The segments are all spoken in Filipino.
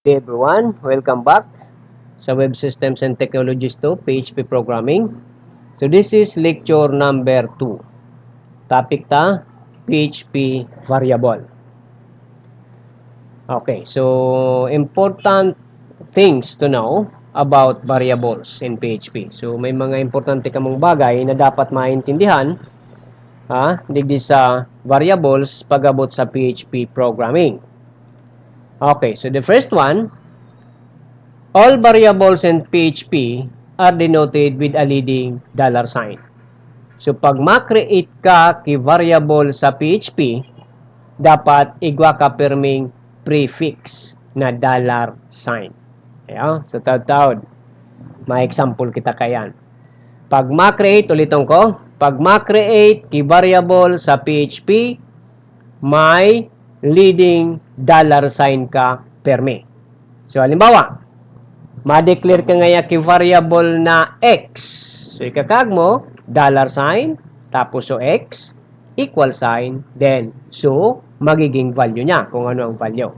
Hey everyone, welcome back sa Web Systems and Technologies to PHP Programming. So this is lecture number 2. Topic ta PHP variable. Okay, so important things to know about variables in PHP. So may mga importante kamong bagay na dapat maintindihan digdi sa variables pagabot sa PHP programming. Okay, so the first one, all variables in PHP are denoted with a leading $sign. So pag ma-create ka ki variable sa PHP, dapat igwa ka perming prefix na $sign. Ayan, so taud-taud. May example kita kayan. Pag ma-create, uliton ko, pag ma-create ki variable sa PHP, may leading $sign ka permi. So halimbawa, ma-declare ka ngaya ki variable na x. So ikakag mo, $sign, tapos so x, equal sign, then so magiging value niya, kung ano ang value.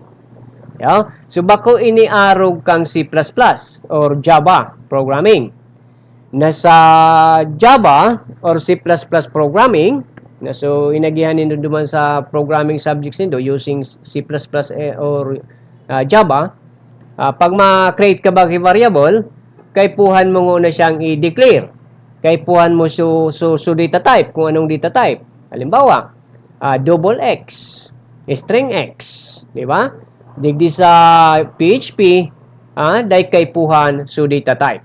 Yeah? So bako iniarog kang C++ or Java programming. Nasa Java or C++ programming, so inagihan nindo duman sa programming subjects nindo using C++ or Java, pag ma-create ka ba variable, kay puhan mo na siyang i-declare. Kay puhan mo so data type, kung anong data type. Halimbawa, double x, string x, di ba? Digdi sa PHP, dahil kay puhan so data type.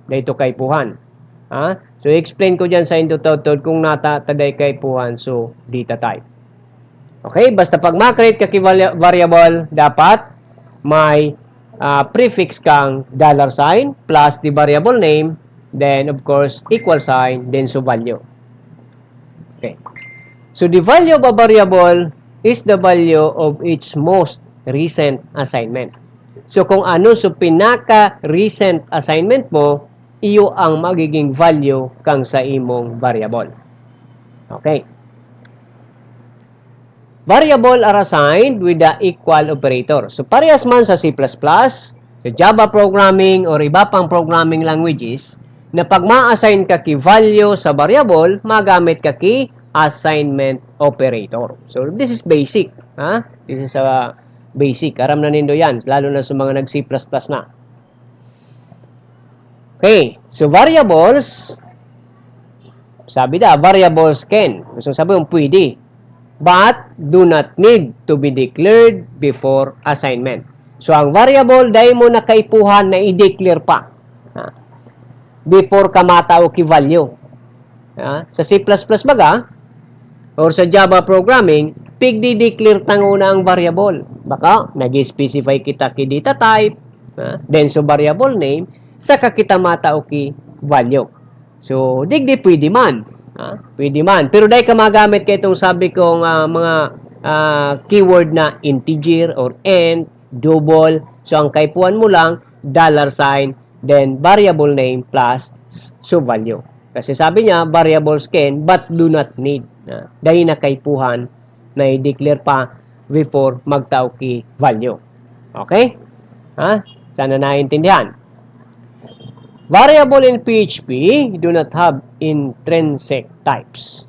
Dahil ito kay puhan. So, explain ko dyan sa indo taud kung taday kay puhan so data type. Okay, basta pag ma-create ka variable, dapat may prefix kang $sign plus the variable name, then of course equal sign, then so value. Okay. So the value of a variable is the value of its most recent assignment. So kung ano so pinaka recent assignment mo, iyo ang magiging value kang sa imong variable. Okay. Variable are assigned with the equal operator. So parehas man sa C++, sa Java programming or iba pang programming languages, na pag ma-assign ka ki value sa variable, magamit ka ki assignment operator. So this is basic. This is a basic. Aram na nindo yan, lalo na sa mga nag-C++ na. Okay, so variables, sabi da, variables can. Gusto sabi yung pwede, but do not need to be declared before assignment. So, ang variable, dahil mo nakaipuhan na i-declare pa before ka matao ki value. Sa C++ baga, or sa Java programming, pigdi-declare tanguna ang variable. Baka, nag-specify kita ki data type, then so variable name, saka kita matao ki value. So, digdi pwede man. Pwede man. Pero dahil ka magamit ka itong sabi kong mga keyword na integer or int, double. So, ang kaipuan mo lang, $sign, then variable name plus value. Kasi sabi niya, variables can but do not need. Dahil na kaipuhan na i-declare pa before magtao ki value. Okay? Sana naintindihan. Variable in PHP do not have intrinsic types.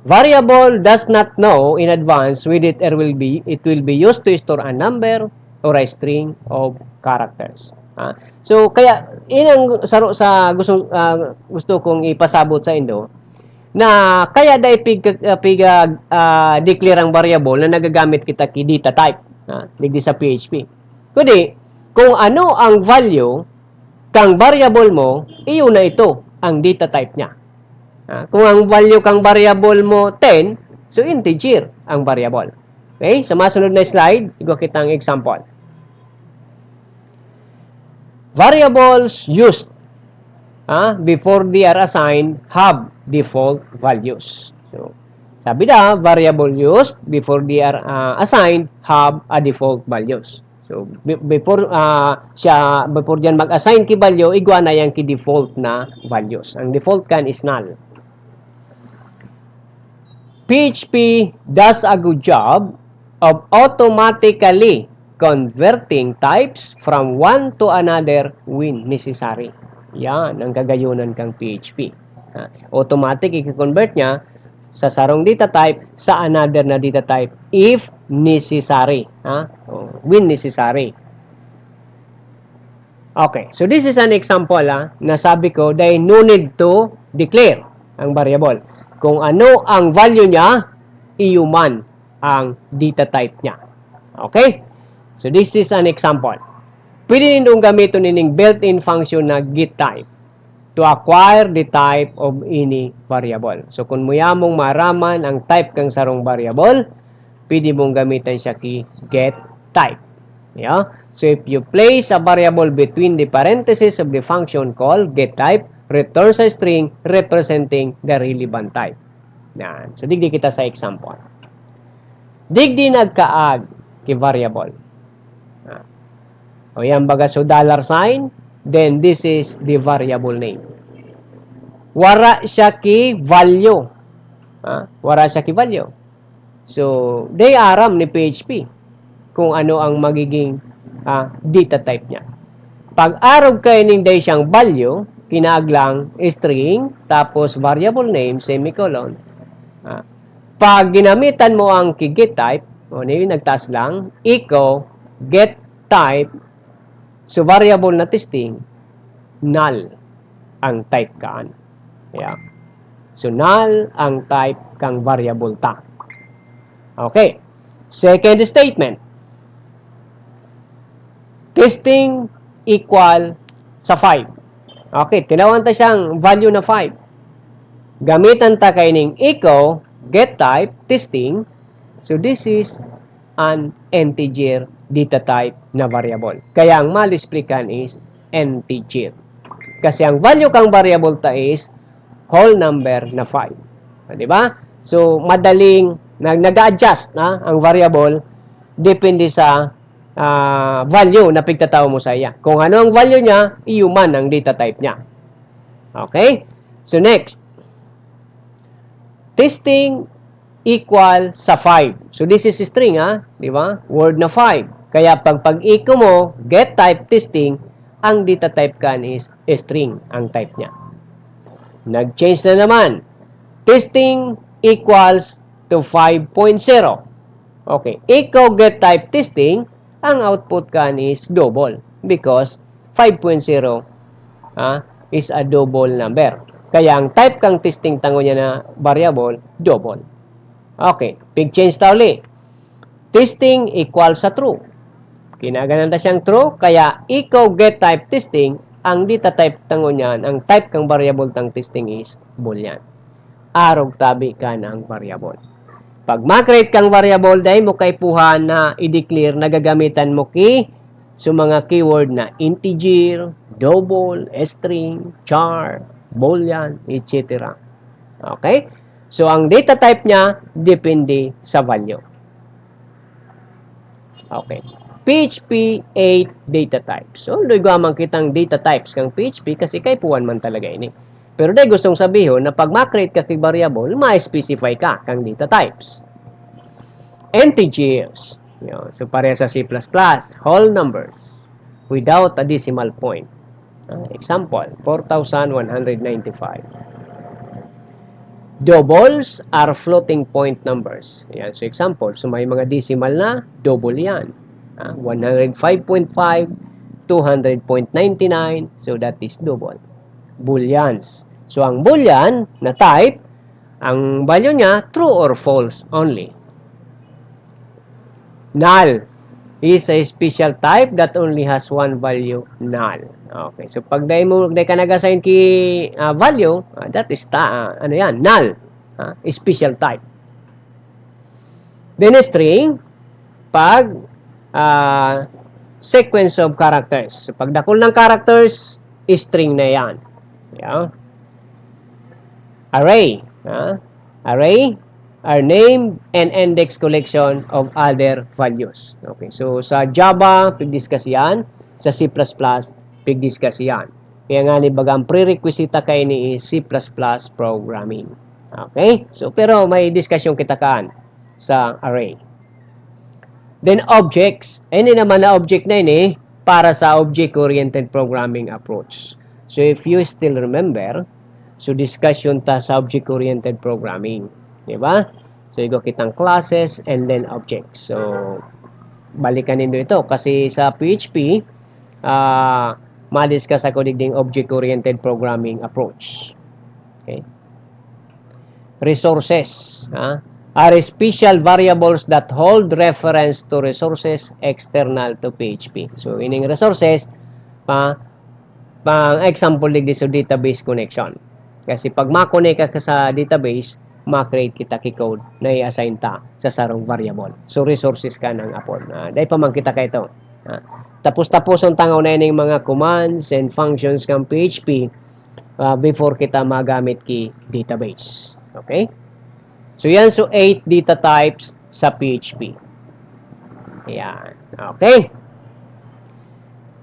Variable does not know in advance whether it will be used to store a number or a string of characters. So kaya inang sa gusto kong ipasabot sa indo na kaya dai declare ang variable na nagagamit kita ki data type digdi sa PHP. Kundi kung ano ang value kang variable mo, iyo na ito ang data type niya. Kung ang value kang variable mo 10, so integer ang variable. Okay? Sa masunod na slide, igwa kitang example. Variables used before they are assigned have default values. So, sabi da, variable used before they are assigned have a default values. So, before diyan mag-assign ki value, igwa na yang ki default na values. Ang default kan is null. PHP does a good job of automatically converting types from one to another when necessary. Yan, ang kagayunan kang PHP. Automatic, i-convert niya sa sarong data type sa another na data type if necessary. When necessary. Okay, so this is an example na sabi ko, they no need to declare ang variable. Kung ano ang value niya, iuman ang data type niya. Okay? So this is an example. Pwede nindong gamitin nining built-in function na getType to acquire the type of any variable. So kung muya mong maraman ang type kang sarong variable, pwede mong gamitan siya ki getType. Yeah? So if you place a variable between the parentheses of the function called getType, returns a string representing the relevant type. Yan. So digdi kita sa example. Digdi nagkaag ki variable. O yan baga so dollar sign, then this is the variable name. Wara siya ki value. Wara siya ki value. So they aram ni PHP kung ano ang magiging data type niya. Pag arog kayo ning day siyang value, kinaaglang string, tapos variable name, semicolon. Pag ginamitan mo ang getType, nagtaas lang, echo, getType, so variable na testing, null ang type kaan. Yeah. So null ang type kang variable ta. Okay. Second statement. Testing equal sa 5. Okay, tinawan ta siyang value na 5. Gamitan ta kay ning echo getType testing. So this is an integer data type na variable. Kaya ang malisplikan is integer. Kasi ang value kang variable ta is whole number na 5. Di ba? So madaling nag-adjust ang variable depende sa value na pigtataw mo sa iya. Kung ano ang value niya, iuman ang data type niya. Okay? So next. Testing equal sa 5. So this is string, di ba? Word na 5. Kaya pag-echo mo, getType testing, ang data type kan is string ang type niya. Nag-change na naman. Testing equals to 5.0. Okay. Echo getType testing, ang output kan is double because 5.0 is a double number. Kaya ang type kang testing tango niya na variable, double. Okay, big change ta uli. Testing equals sa true. Kinagananda siyang true, kaya echo getType testing, ang data type tango niyan, ang type kang variable tang testing is boolean. Arog tabi ka ng variable. Pag ma-create kang variable, dahil mo kay puhan na i-declare na gagamitan mo so mga keyword na integer, double, string, char, boolean, etc. Okay? So, ang data type niya, depende sa value. Okay. PHP 8 data types. So, doy gamang kitang data types kang PHP kasi kay puwan man talaga ini. Pero dahil gustong sabihin na pag ma-create ka kay variable, ma-specify ka kang data types. Integers. So, pareha sa C++. Whole numbers without a decimal point. Example, 4,195. Doubles are floating point numbers. Yan. So, example, so may mga decimal na, double yan. 105.5, 200.99. So, that is double. Booleans. So, ang boolean na type, ang value niya, true or false only. Null is a special type that only has one value, null. Okay. So, pag dahil ka nag-assign ki value, that is null. Special type. Then, string, pag sequence of characters. So, pag dakol ng characters, string na yan. Yeah. Array. Array are name and index collection of other values. Okay. So, sa Java, pig-discuss yan. Sa C++, pig-discuss yan. Kaya nga ni bagang prerequisite kay ni C++ programming. Okay? So, pero may discussion kita kaan sa array. Then objects. Ini naman na object na ini para sa object-oriented programming approach. So if you still remember, so discussion ta sa object-oriented programming. Diba? So igo kitang classes and then objects. So balikan nindo ito kasi sa PHP, ma-discuss ako digding object-oriented programming approach. Okay? Resources. Are special variables that hold reference to resources external to PHP. So, ining resources, pang example digdi sa database connection. Kasi pag ma-connect ka sa database, ma-create kita ki-code na i-assign ta sa sarong variable. So, resources ka ng apon. Dahil pa man kita ka ito. Tapos-tapos ang tangaw na ining mga commands and functions ng PHP before kita magamit ki database. Okay? So, yan. So, 8 data types sa PHP. Ayan. Okay.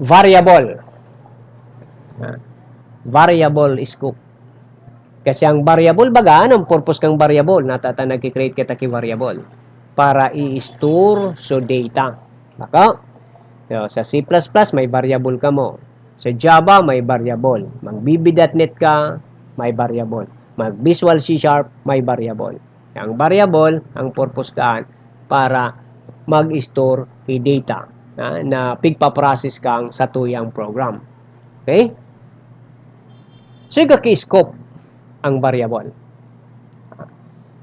Variable. Variable scope. Kasi ang variable baga, anong purpose kang variable? Natata nag-create kita ki variable. Para i-store so data. Baka? So, sa C++ may variable ka mo. Sa Java may variable. Mag-VB.NET ka, may variable. Mag-Visual C# may variable. Ang variable, ang purpose kaan para mag-store kay data na pigpa-process kang sa tuyang program. Okay? So, kaki-scope ang variable.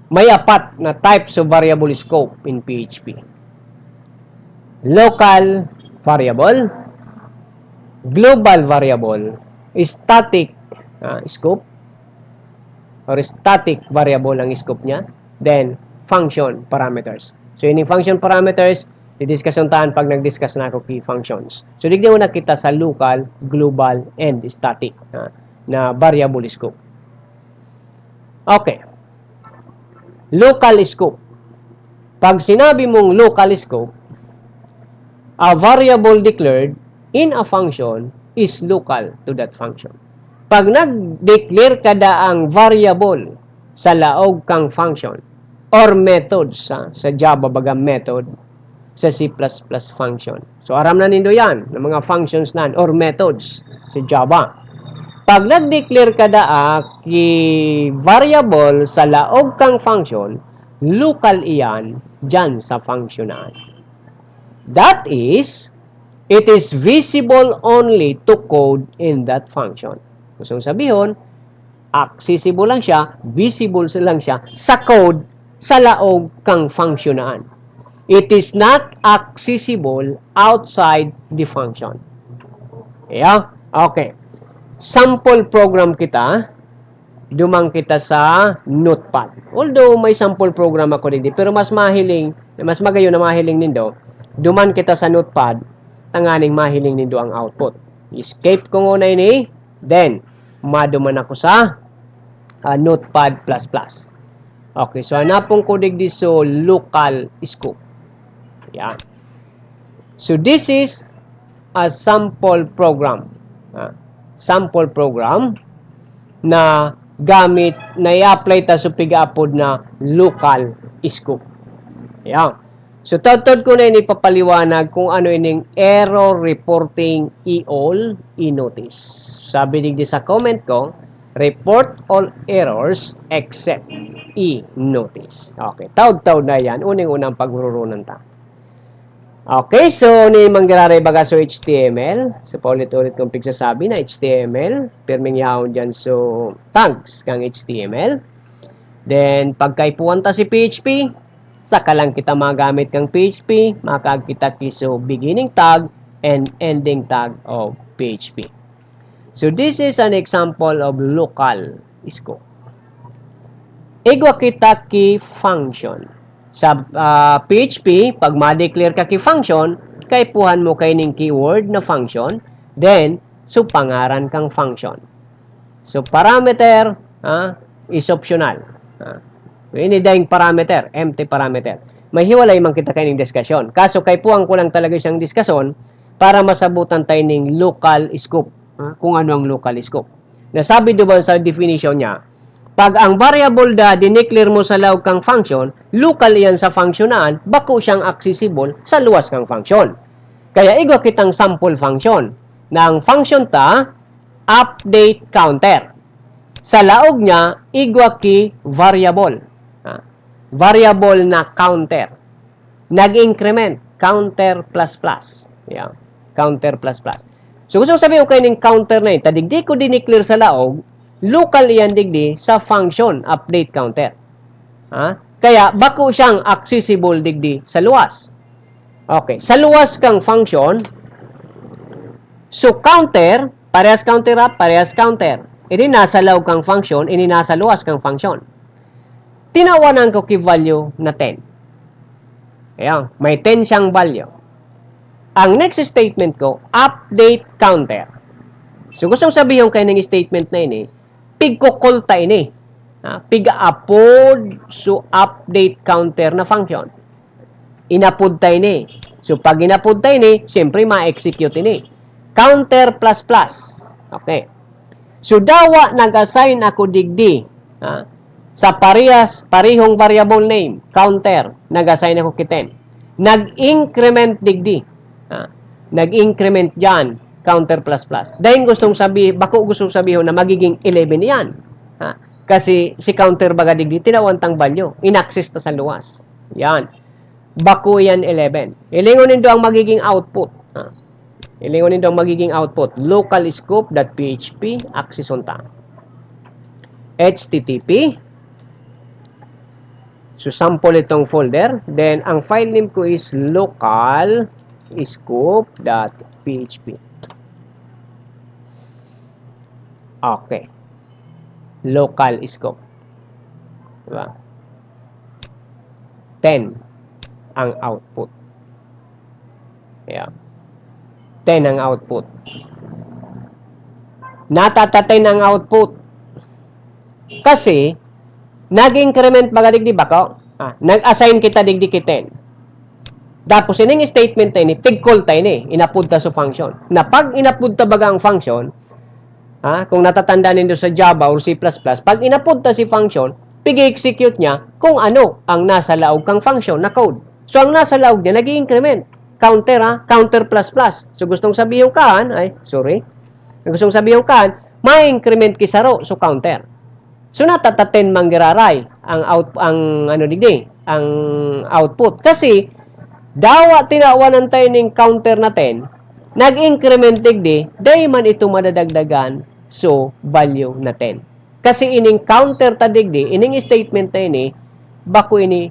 May 4 na types of variable scope in PHP. Local variable, global variable, static scope, or static variable ang scope niya. Then, function parameters. So, yun yung function parameters, i-discussion taan pag nag-discuss na ako key functions. So, digyan mo na kita sa local, global, and static na variable scope. Okay. Local scope. Pag sinabi mong local scope, a variable declared in a function is local to that function. Pag nag-declare kada ang variable sa laog kang function or methods sa Java baga method, sa C++ function. So aram na nindo yan ng mga functions nan or methods sa Java. Pag nag-declare kada ki variable sa laog kang function, local iyan dyan sa functionan. That is, it is visible only to code in that function. Gusto sabihin, accessible lang siya, visible lang siya sa code sa laog kang functionan. It is not accessible outside the function. Yeah? Okay. Sample program kita, dumang kita sa Notepad. Although may sample program ako din, pero mas magayon na mahiling nindo, duman kita sa Notepad, tanganing mahiling nindo ang output. Escape ko muna ini, then, maduman ako sa Notepad++. Okay, so hanapong ko digdi so local scope. Yan. So this is a sample program. Sample program na gamit na i-apply ta sa pig-upload na local scope. Yan. So tatod ko na ini papaliwanag kung ano ining error reporting all i-notice. Sabi digdi sa comment ko, report all errors except e-notice. Okay, taud-taud na yan. Unang-unang paghururunan ta. Okay, so ni manggararay baga so HTML. So paulit-ulit kong pigsasabi na HTML. Pirming yaon dyan so tags kang HTML. Then, pagkaipuan ta si PHP, saka lang kita magamit kang PHP, makakita kiso beginning tag and ending tag of PHP. So, this is an example of local scope. Igwa kita ki function. Sa PHP, pag ma-declare ka ki function, kaipuhan mo kay ning keyword na function, then, so pangaran kang function. So, parameter is optional. Ini dahing parameter, empty parameter. May hiwalay man kita kay ning diskusyon. Kaso, kaipuhan ko lang talaga siyang diskusyon para masabutan tayo ning local scope. Kung ano ang local scope. Nasabi doon sa definition niya, Pag ang variable da dineclare mo sa loob kang function, local yan sa functionan, bako siyang accessible sa luwas kang function. Kaya igwa kitang sample function. Nang function ta, update counter. Sa laog niya, igwa ki variable. Variable na counter. Nag-increment, counter plus plus. Yeah. Counter plus plus. So, gusto sabihin ko kayo ng counter na yun, tadigdi ko dineclare sa laog, local yan digdi sa function update counter. Kaya, bako siyang accessible digdi sa luwas. Okay. Sa luwas kang function, so counter, parehas counter up, parehas counter. Ini nasa laog kang function, ini nasa luwas kang function. Tinawanan ko ki value na 10. Ayan, may 10 siyang value. Ang next statement ko, update counter. So, gusto sabihin kayo ng statement na ini, pig-call ta ini. Pig-upload so update counter na function. Inapod ta ini. So, pag inapod ta ini, siyempre ma-execute ini. Counter plus plus. Okay. So, dawa nag-assign ako digdi. Sa parihong variable name, counter, nag-assign ako kiten. Nag-increment digdi. Nag-increment dyan, counter plus plus. Dahil bako gustong sabihin na magiging 11 yan. Kasi si counter baga digdi, tinawantang value. In-access ta sa luwas. Yan. Bako yan 11. Ilingonin do ang magiging output. Ilingonin do ang magiging output. Localscope.php, access on ta. HTTP. So, sample itong folder. Then, ang file name ko is localscope.php. Okay. Local scope. Diba? 10 ang output. Yeah. 10 ang output. Natatatin ang output. Kasi, nag-increment baga digdi ba ko? Nag-assign kita digdi ki 10. Tapos, ining statement tayo ni, pig-call tayo ni, inapod ta sa function. Na pag inapod ta baga ang function, kung natatanda nindo sa Java or C++, pag inapod ta si function, pig-execute niya kung ano ang nasa laog kang function na code. So, ang nasa laog niya, nag-increment. Counter, counter plus plus. So, gustong sabihin kaan, gustong sabihin kaan, ma-increment kisaro, so counter. So, natatatin manggiraray ang output. Kasi, dawa tinawanan tayo ng counter na 10, nag-increment digdi, dahil man ito madadagdagan, so, value na 10. Kasi ining counter ta digdi, ining statement na ini, bako ining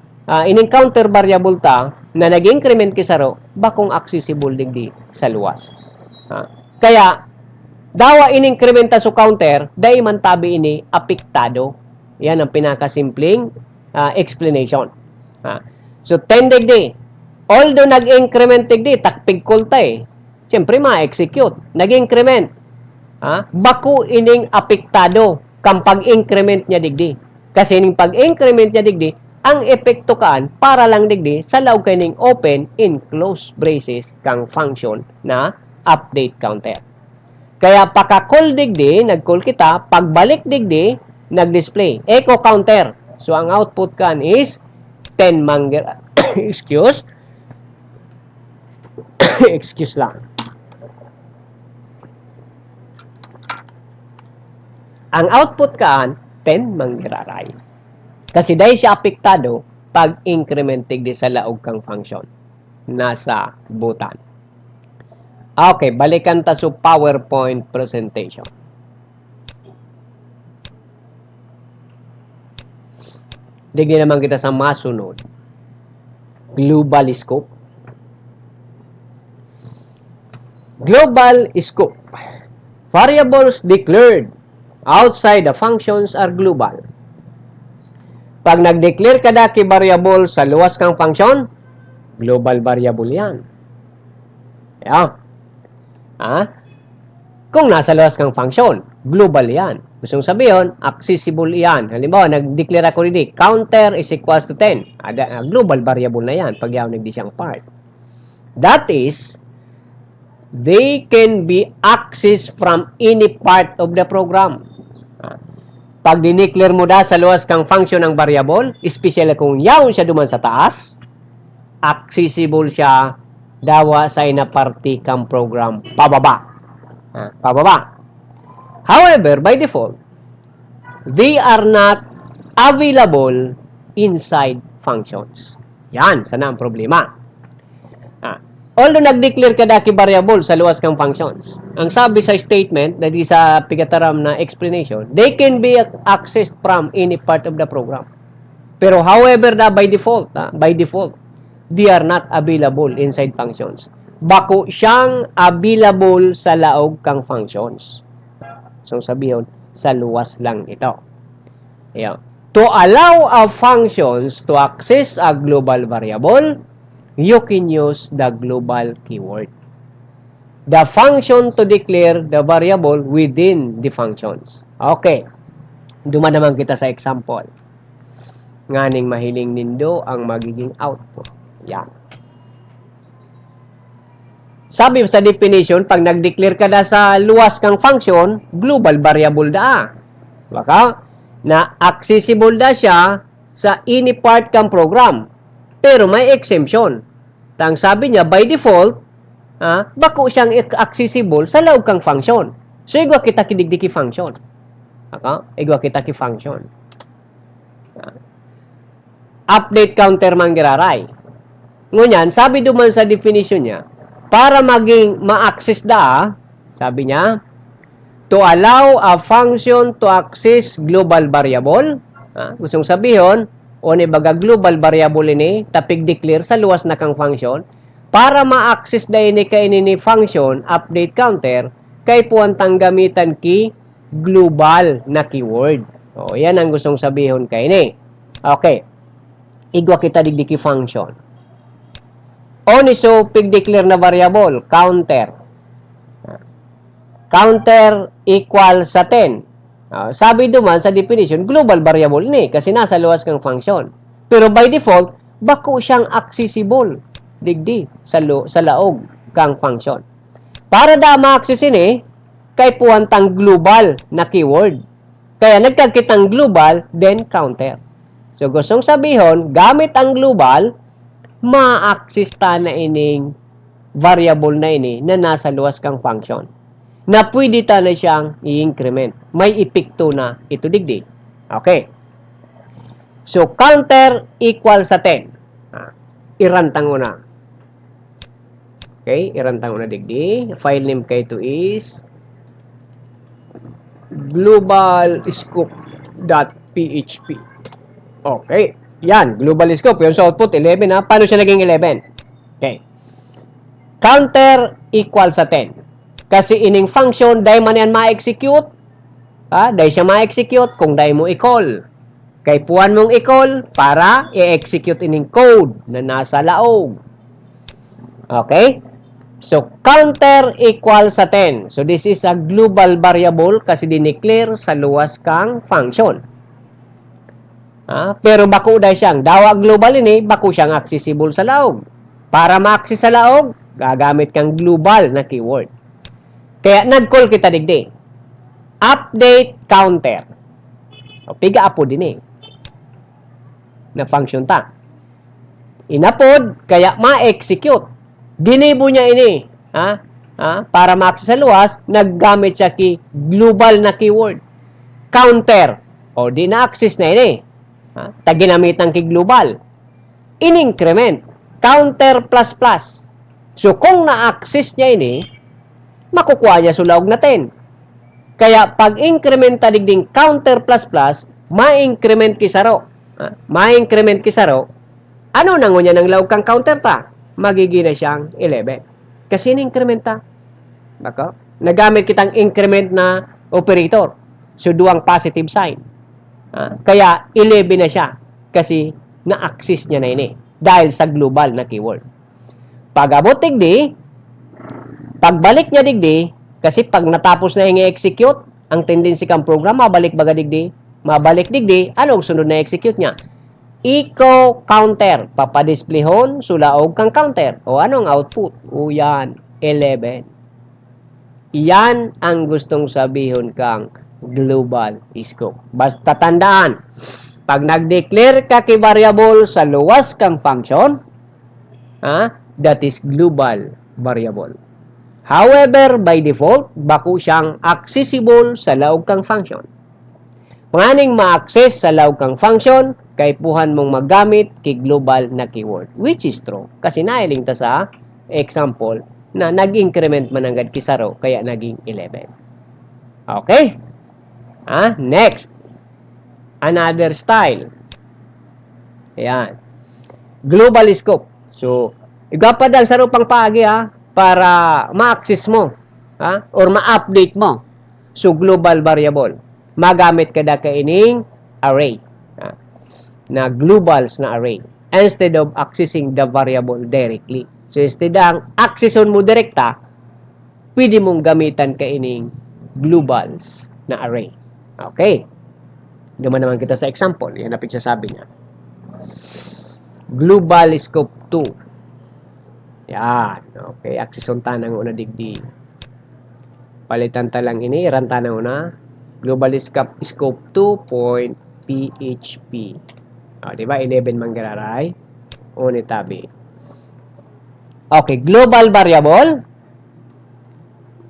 counter variable ta, na nag-increment kisaro, bakong accessible digdi sa luwas. Kaya, dawa in-incrementa sa counter, dahil man tabi ini apektado. Yan ang pinakasimpleng explanation. So, 10 digdi. Although nag-increment digdi, takpig kulta siyempre ma-execute. Nag-increment. Bako ining apektado kang pag-increment niya digdi. Kasi ining pag-increment niya digdi, ang epekto kaan para lang digdi sa laog kaning open in close braces kang function na update counter. Kaya paka-call digdi, nag-call kita, pagbalik digdi, nag-display. Echo counter. So, ang output kan is 10 mangger. Excuse lang. Ang output kan, 10 manggiraray. Kasi dahil siya apektado, pag-increment digdi sa laog kang function. Nasa butan. Okay, balikan ta sa PowerPoint presentation. Digdi naman kita sa masunod. Global scope. Global scope. Variables declared outside the functions are global. Pag nag-declare ka daki variable sa luwas kang function, global variable yan. Yeah. Kung nasa luwas kang function, global yan. Gustong sabihin, accessible yan. Halimbawa, nag-declare ako rin, counter is equals to 10. Global variable na yan pag yaw nagdi siyang part. That is, they can be accessed from any part of the program. Pag dineclare mo da sa luwas kang function ng variable, especially kung yaon siya duman sa taas, accessible siya dawa sa inaparti kang program pababa. Pababa. However, by default, they are not available inside functions. Yan, sana ang problema. Although nag-declare ka daki variable sa luwas kang functions, ang sabi sa statement, dahil sa pigataram na explanation, they can be accessed from any part of the program. Pero however by default, they are not available inside functions. Bako siyang available sa laog kang functions. So sabihin, sa luwas lang ito. Ayan. To allow a functions to access a global variable, you can use the global keyword. The function to declare the variable within the functions. Okay. Duma naman kita sa example. Nganing mahiling nindo ang magiging output. Yan. Sabi sa definition, pag nag-declare ka na sa luwas kang function, global variable da. Baka na accessible da siya sa any part kang program. Pero may exemption. Tang sabi niya, by default, bako siyang accessible sa loob kang function. So, igwa kita kidigdiki function. Igwa kita ki function. Update counter man giraray. Ngunyan, sabi duman sa definition niya, para maging ma-access da, sabi niya, to allow a function to access global variable. Gustong sabihin, o ni baga global variable ini tapig declare sa luwas na kang function para ma-access da ini kay ini function update counter kay puwantang gamitan ki global na keyword. O yan ang gustong sabihin kay ini. Okay. Igwa kita digdiki function. O ni so pig declare na variable counter. Counter equal sa 10. Sabi duman sa definition, global variable ni kasi nasa luwas kang function. Pero by default, bako siyang accessible digdi sa laog kang function. Para da ma-access ini, kay puwantang global na keyword. Kaya nagkagkitang global, then counter. So gustong sabihin, gamit ang global, ma-access ta na ining variable na ini na nasa luwas kang function. Na pwede na siyang i-increment. May epekto na ito digdi. Okay. So, counter equal sa 10. Irantang una. Okay, irantang una digdi. File name kay ito is globalscope.php. Okay. Yan, global scope. Yung sa output, 11 ha. Paano siya naging 11? Okay. Counter equal sa 10. Kasi ining function, dahil man yan ma-execute, dahil siya ma-execute, kung dahil mo i-call. Kay puwan mong i-call para i-execute ining code na nasa laog. Okay? So, counter equal sa 10. So, this is a global variable kasi dineclare sa luwas kang function. Pero bako dahil siyang, dawa global ini, bako siyang accessible sa laog. Para ma-access sa laog, gagamit kang global na keyword. Kaya nag-call kita digdi. Update counter. O piga apo din na function ta. Inapod kaya ma-execute. Ginibo niya ini, para ma-access sa luwas, naggamit siya ki global na keyword. Counter. O di na-access na ini. Taginamitan ki global. In-increment. Counter plus plus. So kung na-access niya ini, makukuha niya sulawag na 10. Kaya pag incrementa digding counter plus plus, ma-increment kisaro. Ma-increment kisaro, ano nango niya ng lawag kang counter ta? Magiging na siyang 11. Kasi in-incrementa. Bako? Nagamit kitang increment na operator. So, duwang positive sign. Kaya 11 na siya. Kasi na-access niya na ini. Dahil sa global na keyword. Pag-abot digdi, pagbalik niya digdi, kasi pag natapos na yung i-execute, ang tendency kang program, mabalik baga digdi, mabalik digdi, anong sunod na execute niya? Echo counter, papadisplayhon, sulaog kang counter. O anong output? O yan, 11. Yan ang gustong sabihin kang global scope. Basta tandaan, pag nag-declare ka kay variable sa luwas kang function, that is global variable. However, by default, bako siyang accessible sa laog kang function. Panganing ma-access sa laog kang function, kay puhan mong magamit kay global na keyword, which is true. Kasi nailing ta sa example na nag-increment man agad kisaro, kaya naging 11. Okay? Next. Another style. Ayan. Global scope. So, igapadal sa rupang paagi para ma-access mo or ma-update mo. So, global variable. Magamit kada ka ining array. Na globals na array. Instead of accessing the variable directly. So, instead ang accesson mo direkta, pwede mong gamitan ka ining globals na array. Okay. Duman naman kita sa example. Yan na pagsasabi niya. Global scope 2. Yan. Okay. Accesson tanang una digdi. Palitan talang ini. Iran tanang una. Global scope 2.php. Diba? 11 manggararay. Uni tabi. Okay. Global variable.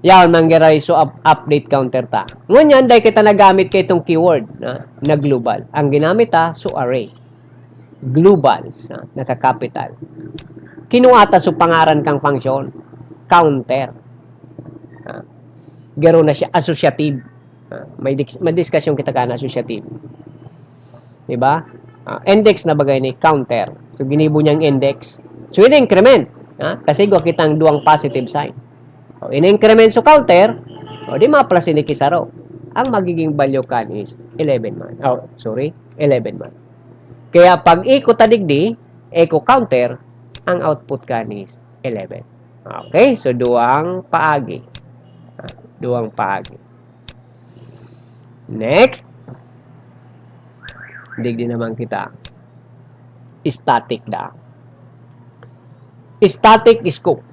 Yan manggaray so update counter ta. Ngunyan dahil kita nagamit kay itong keyword na global. Ang ginamit so array. Globals naka-capital. Kinuata so pangaran kang function. Counter. Garo na siya associative. May discussion kita ka na associative. Diba? Index na bagay ni counter. So ginibo niyang index. So in-increment. Kasi gwa kitang duang positive sign. In-increment so counter, di ma-plus ini kisaro. Ang magiging value kan is 11 man. 11 man. Kaya pag echo tadigdi, echo counter, ang output kan is 11. Okay? So, duang paagi. Duang paagi. Next. Digdi naman kita. Static da. Static scope.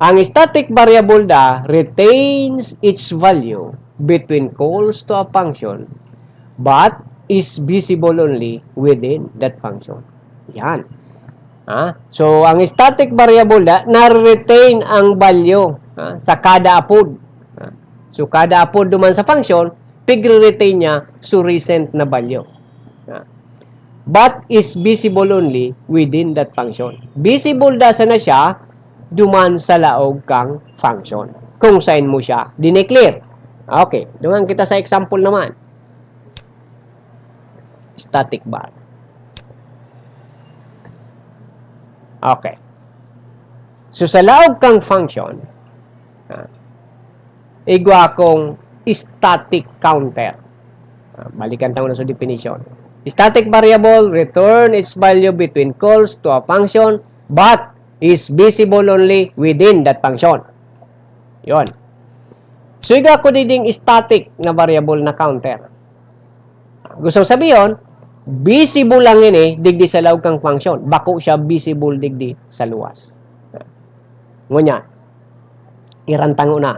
Ang static variable retains its value between calls to a function but is visible only within that function. Yan. So, ang static variable na-retain ang value sa kada apod. So, kada apod duman sa function, pig-retain niya so recent na value. But is visible only within that function. Visible sa na siya duman sa laog kang function. Kung saan mo siya dineclare. Okay. Duman kita sa example naman. Static bar. Okay. So, sa laog kang function, igwa kong static counter. Balikan tayo na sa definition. Static variable return its value between calls to a function but is visible only within that function. Yon. So, iga ko diding static na variable na counter. Gusto sabihin, visible lang ini digdi sa laog kang function. Bako siya visible digdi sa luwas. Ngunya, irantang una.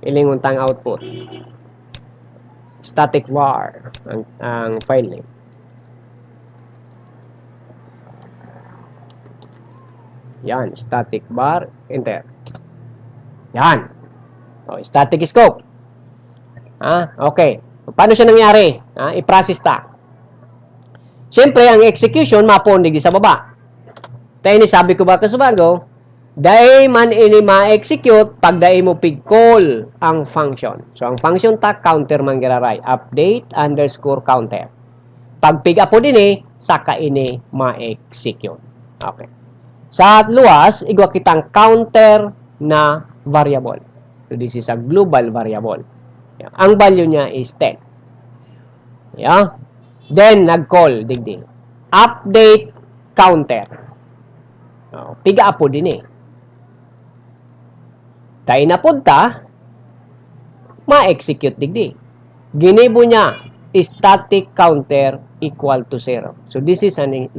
Ilingon tang output. Static var ang file name. Yan, static bar, enter. Yan. Static scope. Okay. Paano siya nangyari? I-process ta. Siyempre, ang execution, mapon digdi sa baba. Tayo ni sabi ko ba kasubago, dahil man ini ma-execute, pag dahil mo pig-call ang function. So, ang function ta, counter man giraray. Update _ counter. Pag pig-apo din saka ini ma-execute. Okay. Sa luwas, igwa kitang counter na variable. So, this is a global variable. Ang value niya is 10. Yeah. Then, nag-call, digdi. Update counter. Piga-apo din Tayo na punta, ma-execute digdi. Ginibo niya, static counter equal to 0. So, this is an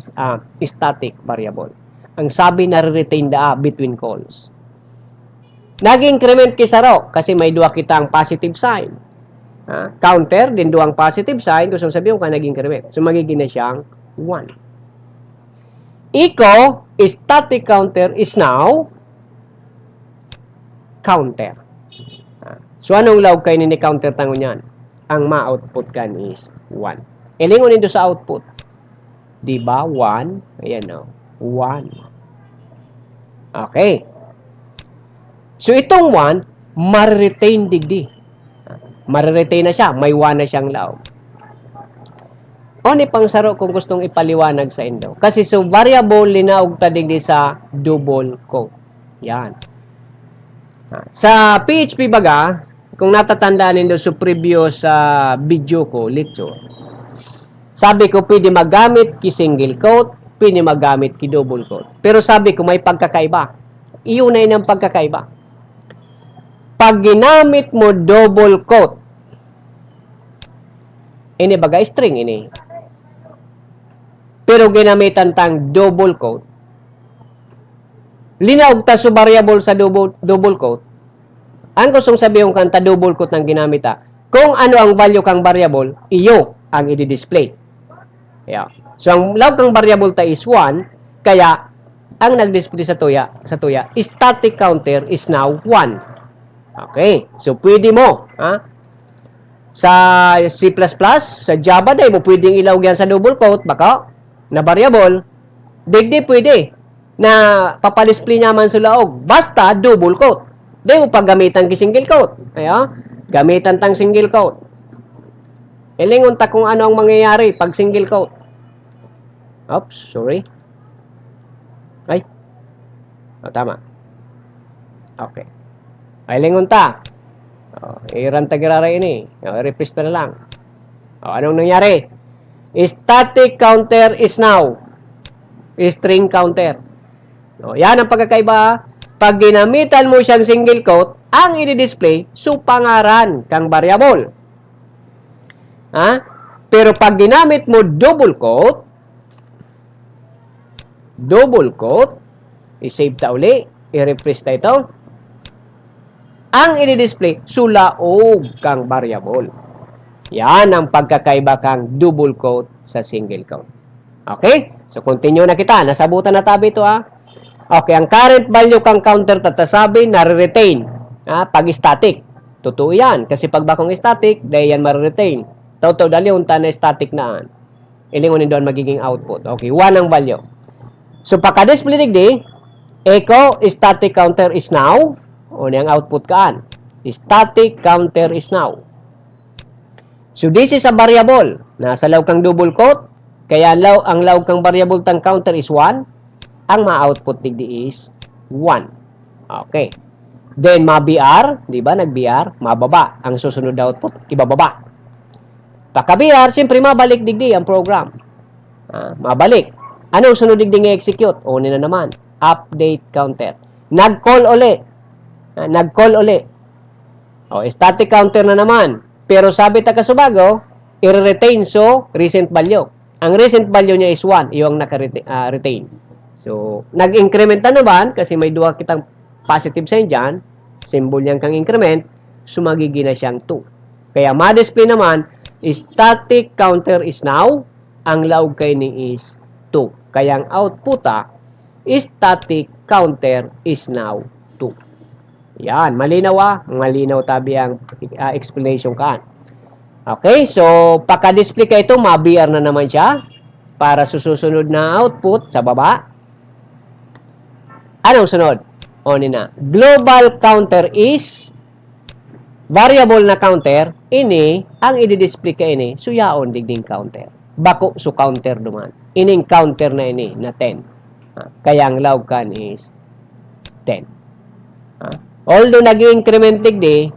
static variable. Ang sabi na retain between calls. Nag-increment kisaro kasi may dua kitang positive sign. Counter, din duang positive sign, gusto sabihin kung nag-increment. So, magiging na siyang 1. Iko, static counter is now counter. So, anong log kayo ni counter tangon yan? Ang ma-output kan is 1. Ilingon nito sa output. Diba? 1. Ayan o. 1. Okay. So, itong 1, ma-retain digdi. Ma-retain na siya. May 1 na siyang log. O ni pangsaro kung gustong ipaliwanag sa indo. Kasi so, variable linaog ta digdi sa double quote. Yan. Sa PHP baga, kung natatandaan nindo sa previous video ko, lecture, sabi ko pwede magamit ki single quote, pwede magamit ki double quote. Pero sabi ko may pagkakaiba. Iunay ng pagkakaiba. Pag ginamit mo double quote, ini baga string ini. Pero ginamitan tang double quote, linaog ta sa variable sa double quote. Ang gustong sabihin kanta double quote ng ginamit kung ano ang value kang variable, iyo ang i-display. Yeah. So ang log kang variable ta is 1, kaya ang nag-display sa tuya, static counter is now 1. Okay. So pwede mo, sa C++, sa Java dahil mo pwedeng ilawag yan sa double quote, baka na variable, digdi pwede na papadisplay naman sa laog. Basta double quote. Di mo paggamitan ki single quote. Ayo, gamitan tang single quote. Ilingon ta kung ano ang mangyayari pag single quote. Oops, sorry. Ay. Tama. Okay. Ilingon ta. Iran tagirara ini. Replace na lang. Anong nangyari? Static counter is now string counter. Yan ang pagkakaiba. Pag ginamitan mo siyang single quote, ang i-display so pangaran kang variable. Pero pag ginamit mo double quote, i-save ta uli, i-refresh ta ito. Ang i-display sulaog kang variable. Yan ang pagkakaiba kang double quote sa single quote. Okay? So, continue na kita. Nasabutan na tabi ito, Okay, ang current value kang counter tatasabi, nare-retain. Pag static. Totoo yan. Kasi pag bakong static, dahil yan mare-retain. Totoo dali, unta na static naan. Ilingonin doon magiging output. Okay, 1 ang value. So, pagka-display digdi, echo, static counter is now. O niyang output kaan. Static counter is now. So, this is a variable. Nasa law kang double quote. Kaya ang law kang variable tang counter is 1. Ang ma-output digdi is 1. Okay. Then, ma-BR, di ba? Nag-BR, mababa. Ang susunod na output, ibababa. Pagka-BR, siyempre mabalik digdi ang program. Mabalik. Anong sunod digdi nga execute? O na naman. Update counter. Nag-call uli. Nag-call uli. Static counter na naman. Pero sabi ta kasubago, i-retain so recent value. Ang recent value niya is 1. Yung naka-retain. So, nag-increment na naman kasi may duha kitang positive sign dyan. Symbol niyang kang increment. So, magiging na siyang 2. Kaya, ma-display naman, static counter is now. Ang laog kay ni is 2. Kaya, ang output static counter is now 2. Yan. Malinaw Malinaw tabi ang explanation ka. Okay. So, pagka-display ka ito, ma-BR na naman siya. Para susunod na output sa baba. Anong sunod? Na. Global counter is variable na counter. Ini, ang i-display ka ini, suyaon digding counter. Bako so counter duman. Ining counter na ini, na 10. Kaya ang log kan is 10. Although nag-increment digdi,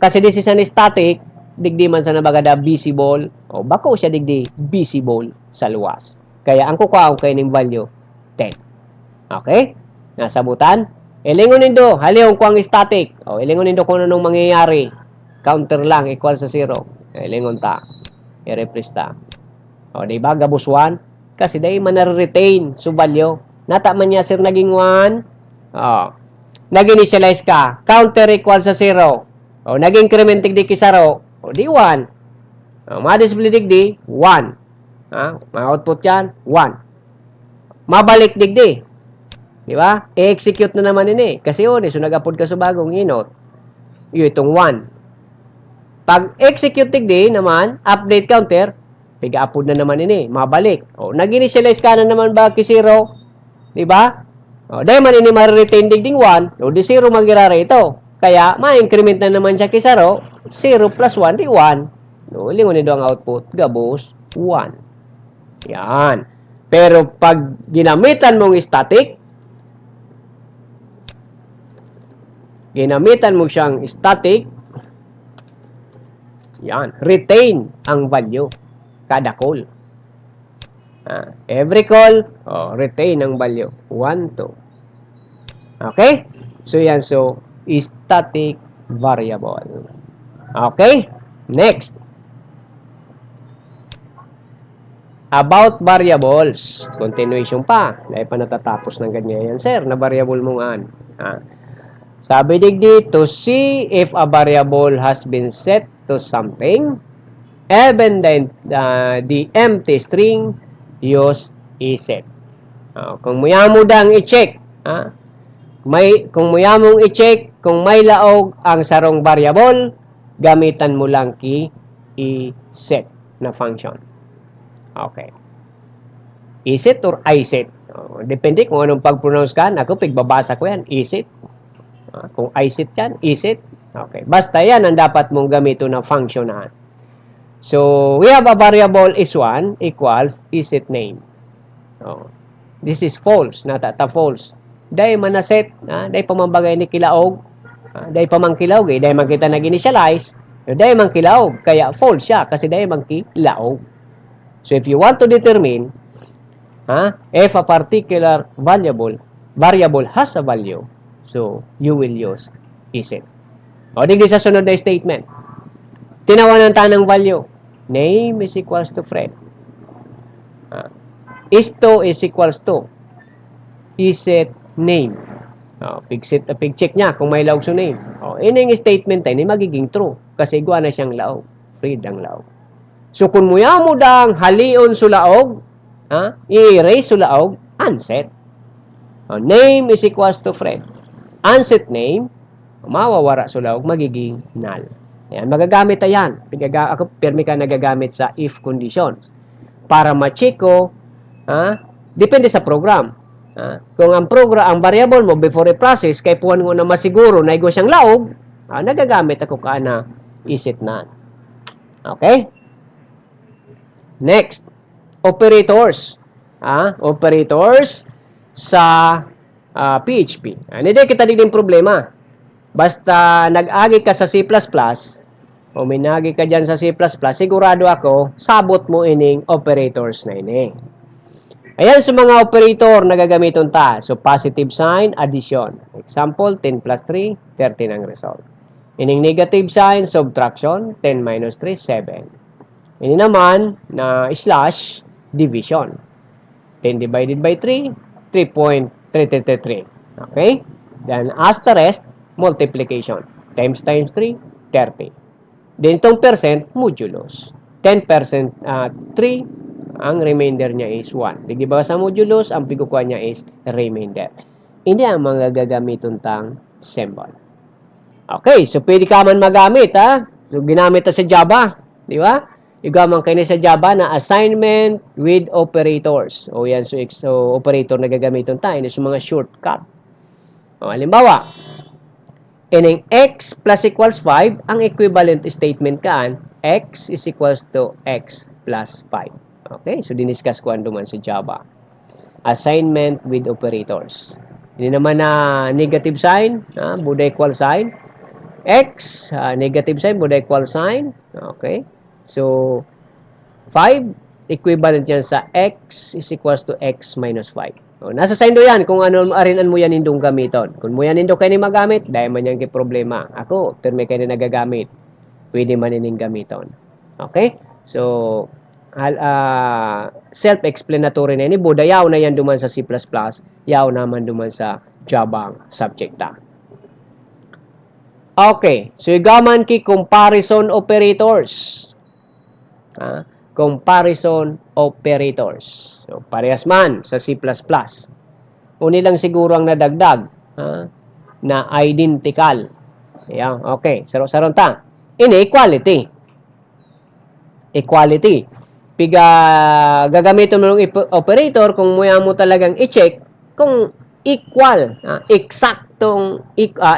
kasi this is an static, digdi man sa nabagada visible, bako siya digdi visible sa luwas. Kaya ang kukuha kay ning value 10. Okay? Nasabutan? Ilingon nindo, halihong ko ang static. Ilingon nindo kung anong mangyayari. Counter lang, equal sa 0. Ilingon ta. I-replace ta. Diba? Gabus 1. Kasi dahil man-retain so value. Nata man niya, sir, naging 1. Nag-initialize ka. Counter equal sa 0. Nag-increment di ki 0. O di 1. Ma-display digdi 1. Ma-output yan 1. Mabalik digdi. Di ba? I-execute na naman ini. Kasi yun, so nag-upload ka sa bagong inot. Yun, itong 1. Pag execute digdi naman, update counter, piga-upload na naman ini. Mabalik. O, nag-initialize ka na naman ba kay 0? Di ba? O, dahil man ini ma-retain digding 1, o di 0 mag-irara ito. Kaya, ma-increment na naman siya kay 0. 0 plus 1, di 1. O, lingon nito ang output. Gabos, 1. Yan. Pero pag ginamitan mong static, ginamitan mo siyang static, yan, retain ang value kada call. Every call, retain ang value. 1, 2. Okay? So, yan. So, static variable. Okay? Next. About variables. Continuation pa. Dahil pa natatapos ng ganyan yan, sir, na variable mong an. Sabi digdi, to see if a variable has been set to something, even then the empty string use iset. Kung muyamo dang i-check, kung muyamong i-check kung may laog ang sarong variable, gamitan mo lang ki iset na function. Okay. Iset or iset? Depende kung anong pag-pronounce ka. Ako, pigbabasa ko yan. Iset. Kung iset yan, iset. Okay. Basta yan ang dapat mong gamito na function na. So, we have a variable is1 equals iset name. This is false. Natata false. Dahil manaset, dahil pamambagay ni kilaog, dahil pamangkilaog, dahil man kita nag-initialize, dahil man kilaog, kaya false siya, kasi dahil man kilaog. So, if you want to determine if a particular variable has a value, so, you will use iset. O, digdi sa sunod na statement. Tinawanan tanang value. Name is equals to Fred. Isto is equals to iset name. Pig-check niya kung may laog sa name. Ining statement ay magiging true kasi igwa na siyang laog. Fred ang laog. So, kung muya mo dang halion sa laog, i-erase sa laog, unset. Name is equals to Fred. Unset name, mawawara sa laog, magiging null. Ayan, magagamit ayan. Ako, permi ka nagagamit sa if conditions. Para ma-check ko, depende sa program. Kung ang variable mo before i-process, kay puwan ko na masiguro na igo siyang laog, nagagamit ako ka na iset null. Okay? Next, operators. Operators sa PHP. Hindi kita din problema. Basta nag-agi ka sa C++, o minagi ka dyan sa C++, sigurado ako, sabot mo ining operators na ini. Ayan sa mga operator na gagamiton ta. So, positive sign, addition. Example, 10 plus 3, 13 ang result. Ining negative sign, subtraction, 10 minus 3, 7. Ini naman, na slash, division. 10 divided by 3, 3.333. Okay? Then, asterisk, multiplication. Times 3, 30. Then, itong percent, modulus. 10%, 3, ang remainder niya is 1. Di ba sa modulus, ang pigukuha niya is remainder. Hindi ang mga gagamiton tang symbol. Okay, so pwede ka man magamit, So, ginamit sa Java. Di ba? Igaman kayo sa Java na assignment with operators. O yan, so operator na gagamiton tayo. So, mga shortcut. Halimbawa, ining x plus equals 5, ang equivalent statement kaan, x is equals to x plus 5. Okay, so diniscuss ko anduman sa Java. Assignment with operators. Hindi naman na negative sign, Buda equal sign. X, negative sign, Buda equal sign. Okay, so 5, equivalent yan sa x is equals to x minus 5. Nasa sign do yan kung ano arinan mo yan indong gamiton. Kung mo yan indong kayo ni magamit, dahil man yan kay problema. Ako, terme kayo na nagagamit. Pwede man ining gamiton. Okay? So, self-explanatory na yan. Buda, yaw na yan duman sa C++. Yaw naman duman sa Java subject. Okay, so igaman ki comparison operators. Comparison operators. So, parehas man sa C++. Uni lang siguro ang nadagdag na identical. Ayan, okay. Saro-saron ta. Inequality. Equality. Piga gagamitin mo ng operator kung muya mo talagang i-check kung equal, eksaktong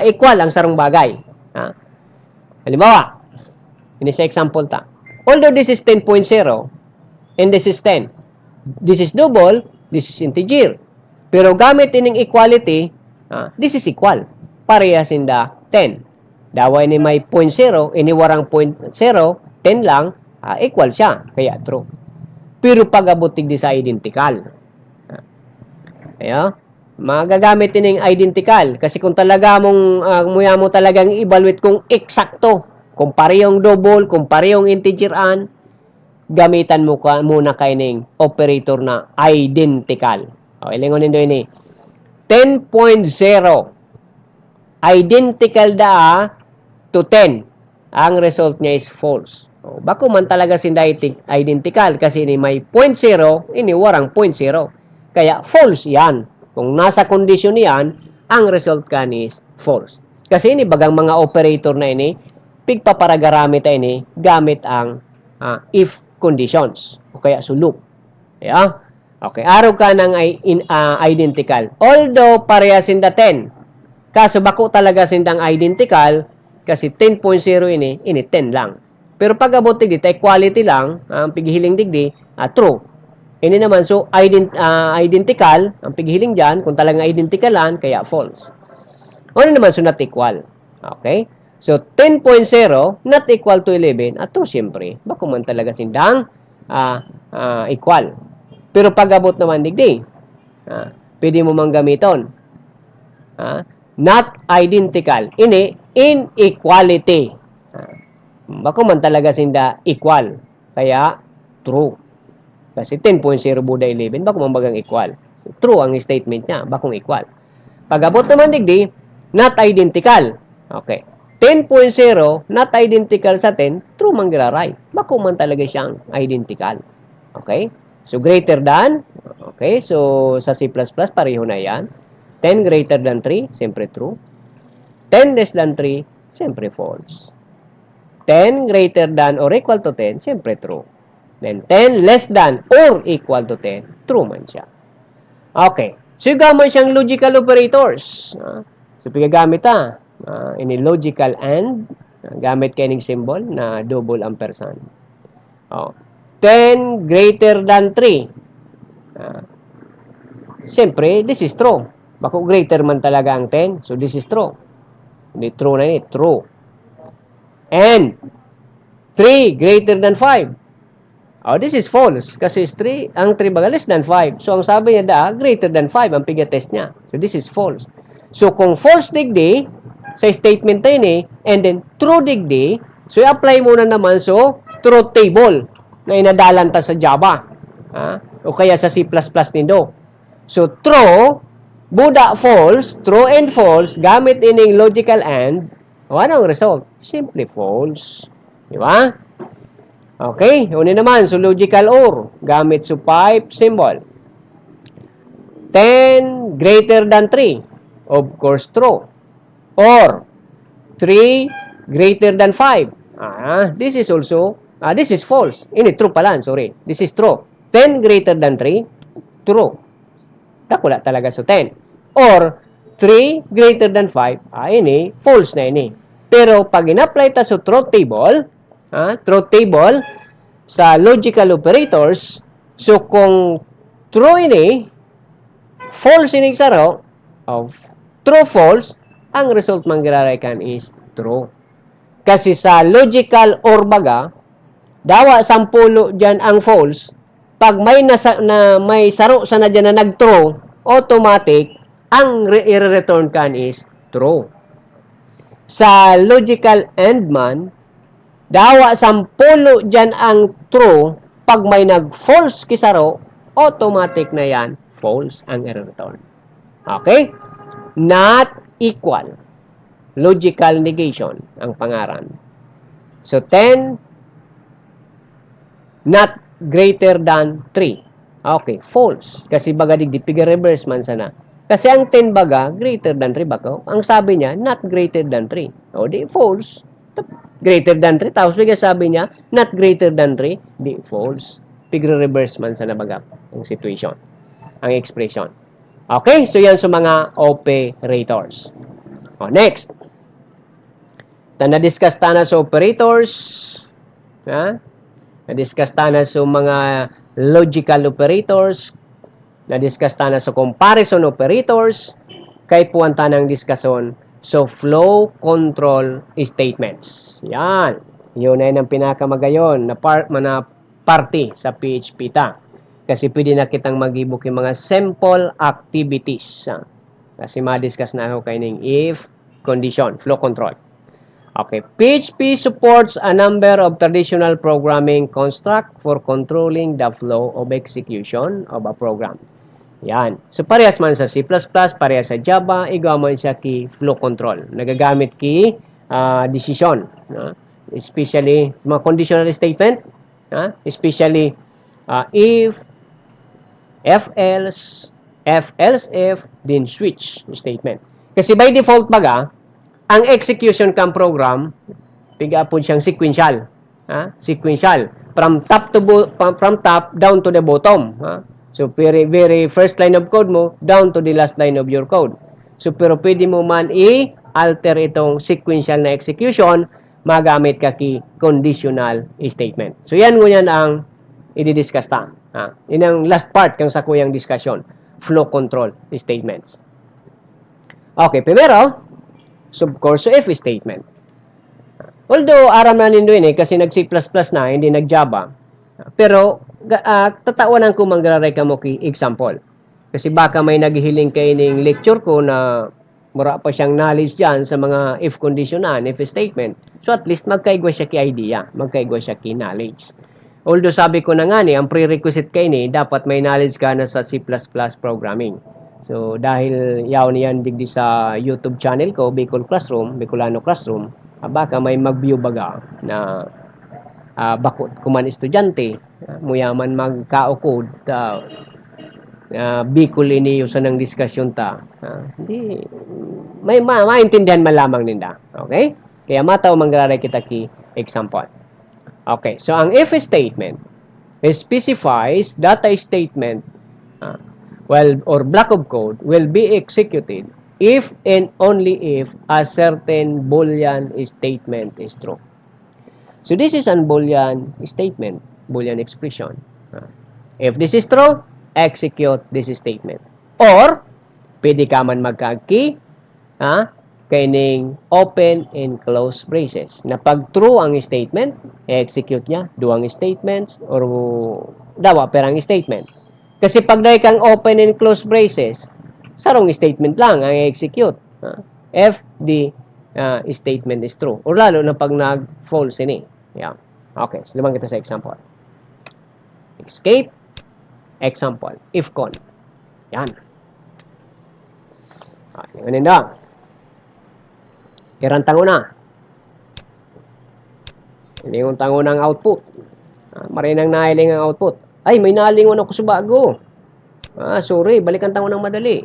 equal ang sarong bagay. Halimbawa, ini sa example ta. Although this is 10.0 and this is 10. This is double, this is integer. Pero gamit ining equality, this is equal. Parehas in the 10. Daway ni may 0.0, iniwarang 0.0, 10 lang, equal siya. Kaya true. Pero pag-abutig di sa identical. Ayo, magagamit ining identical. Kasi kung talaga mong, muya mo talagang evaluate kung eksakto, kung parehong double, kung parehong integeran, gamitan mo muna kaining operator na identical. O, ilingon nindo ini. 10.0 identical da to 10. Ang result niya is false. O, bako man talaga sinda identical kasi ini may 0.0, ini warang 0.0. Kaya false yan. Kung nasa kondisyon yan, ang result kan is false. Kasi ini bagang mga operator na ini, pigpaparagaramit ini gamit ang if conditions o kaya sulok. Yeah? Okay, araw ka ng identical. Although parehas sinda 10. Kaso bako talaga sindang identical kasi 10.0 ini 10 lang. Pero pag abot digdi equality lang, ang pighiling digdi, true. Ini naman so identical, ang pighiling diyan kung talagang identicalan kaya false. Ano naman so not equal. Okay? So 10.0 not equal to 11, true siyempre. Bako man talaga sindang equal. Pero pag abot naman digdi, pwede mo mang gamiton. Not identical. Ini inequality. Bako man talaga sinda equal. Kaya true. Kasi 10.0 buda 11, bako man bagang equal. So, true ang statement niya, bakong equal. Pag abot naman digdi, not identical. Okay. 10.0 not identical sa 10, true man giraray. Bako man talaga siyang identical. Okay? So, greater than, okay, so sa C++, pareho na yan. 10 greater than 3, siyempre true. 10 less than 3, siyempre false. 10 greater than or equal to 10, siyempre true. Then 10 less than or equal to 10, true man siya. Okay, so gamit siyang logical operators. So, pigagamit ini logical and, gamit kayo symbol na double ampersand. 10 greater than 3. Siyempre, this is true. Bako greater man talaga ang 10. So, this is true. Hindi true na ini. True. And 3 greater than 5. This is false. Kasi 3, ang 3 baga less than 5. So, ang sabi niya greater than 5 ang piga-test niya. So, this is false. So, kung false digdi, sa statement na ini, and then true digdi, so, i-apply muna naman so, truth table na inadalan ta sa Java. O kaya sa C++ nindo. So, true, buda false, true and false, gamit ining logical and, anong result? Simply false. Di ba? Okay, uni naman, so logical or, gamit so pipe symbol. 10 greater than 3, of course true. Or, 3 greater than 5. This is also, this is false. Ini true pala, sorry. This is true. 10 greater than 3, true. Wala talaga so 10. Or, 3 greater than 5, ini, false na ini. Pero, pag in-apply ta sa truth table sa logical operators, so kung true ini, false ini saro, of true, false, ang result manggirarekan is true. Kasi sa logical or baga, dawa 10 dyan ang false, pag may may saro sa na dyan na nag-true, automatic, ang i-return kan is true. Sa logical and man, dawa 10 dyan ang true, pag may nag-false kisaro, automatic na yan, false ang i-return. Okay? Not equal. logical negation ang pangaran. So 10 not greater than 3. Okay, false. Kasi baga di figure reverse man sana. Kasi ang 10 baga greater than 3 baka. Ang sabi niya not greater than 3. O di false. Greater than 3. Tapos bigla sabi niya not greater than 3. Di false. Figure reverse man sana baga ang situation. Ang expression. Okay, so yan sa mga operators. O, next. Na-discuss na sa operators. Ha? Na-discuss na sa mga logical operators. Na-discuss na sa comparison operators. Kay puwanta ng diskusyon so flow control statements. Yan. Yun ay ng pinakamagayon na party sa PHP ta. Kasi pwede na kitang mag-ibook yung mga simple activities. Kasi ma-discuss na ako kayo ng if condition, flow control. Okay, PHP supports a number of traditional programming construct for controlling the flow of execution of a program. Yan. So, parehas man sa C++, parehas sa Java, igawa man siya ki flow control. Nagagamit ki decision. Especially, mga conditional statement, especially if, else if, then switch statement. Kasi by default baga, ang execution kang program, piga po siyang sequential. Sequential. From top down to the bottom. So, very first line of code mo, down to the last line of your code. So, pero pwede mo man i-alter itong sequential na execution, magamit ka ki conditional statement. So, yan ngunyan ang i-discuss ta. Yun ang last part kang sa kuyang discussion. Flow control statements. Okay, primero, subcourse if statement. Although, aram na nindo yun kasi nag-C++ na, hindi nag-Java. Pero, tatawanan ko mangraray ka mo ki example. Kasi baka may naghihiling kayo ng lecture ko na mura pa siyang knowledge dyan sa mga if conditionan, if statement. So, at least magkaigwa siya ki idea, magkaigwa siya ki knowledge. Although, sabi ko na nga ni, ang prerequisite kayo ni, dapat may knowledge ka na sa C++ programming. So, dahil yaw niyan digdi sa YouTube channel ko, Bicol Classroom, Bicolano Classroom, baka may mag-view baga na bakot kuman estudyante, muyaman magkaukod, Bicol ini usan ng diskusyon ta. Hindi, may maintindihan man lamang ninda. Okay? Kaya mataw mangraray kita ki example. Okay, so ang if statement specifies that a statement or block of code will be executed if and only if a certain Boolean statement is true. So this is an Boolean statement, Boolean expression. If this is true, execute this statement. Or, pwede ka man magkaki, kaining open and close braces. Na pag true ang statement, execute niya, duang statements, or dawa perang statement. Kasi pag dahil kang open and close braces, sarong statement lang ang execute. If the statement is true. Or lalo na pag nag-false ini. Yeah. Okay, so naman kita sa example. Escape. Example. If con. Yan. Ganun na. Irantango na. Ilingon tango ng output. Marinang nahiling ang output. Ay, may nalingon ako sa bago. Sorry. Balikan tango ng madali.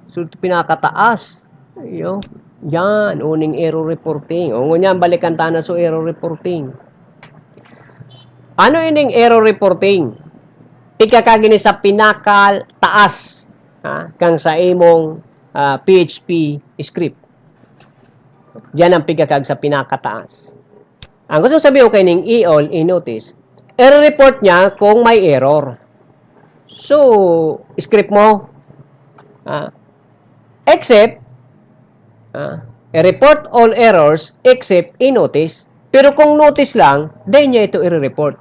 So, pinakataas. Ayo. Yan. Uning error reporting. O ngunyan, balikan tana so error reporting. Ano ining error reporting? Pikakagini sa pinakal taas. Kang sa imong PHP script. Diyan ang pigakag sa pinakataas. Ang gusto sabihin ko kayong i-all, i-notice, error report niya kung may error. So, script mo, except, report all errors except i-notice. Pero kung notice lang, then niya ito i-report.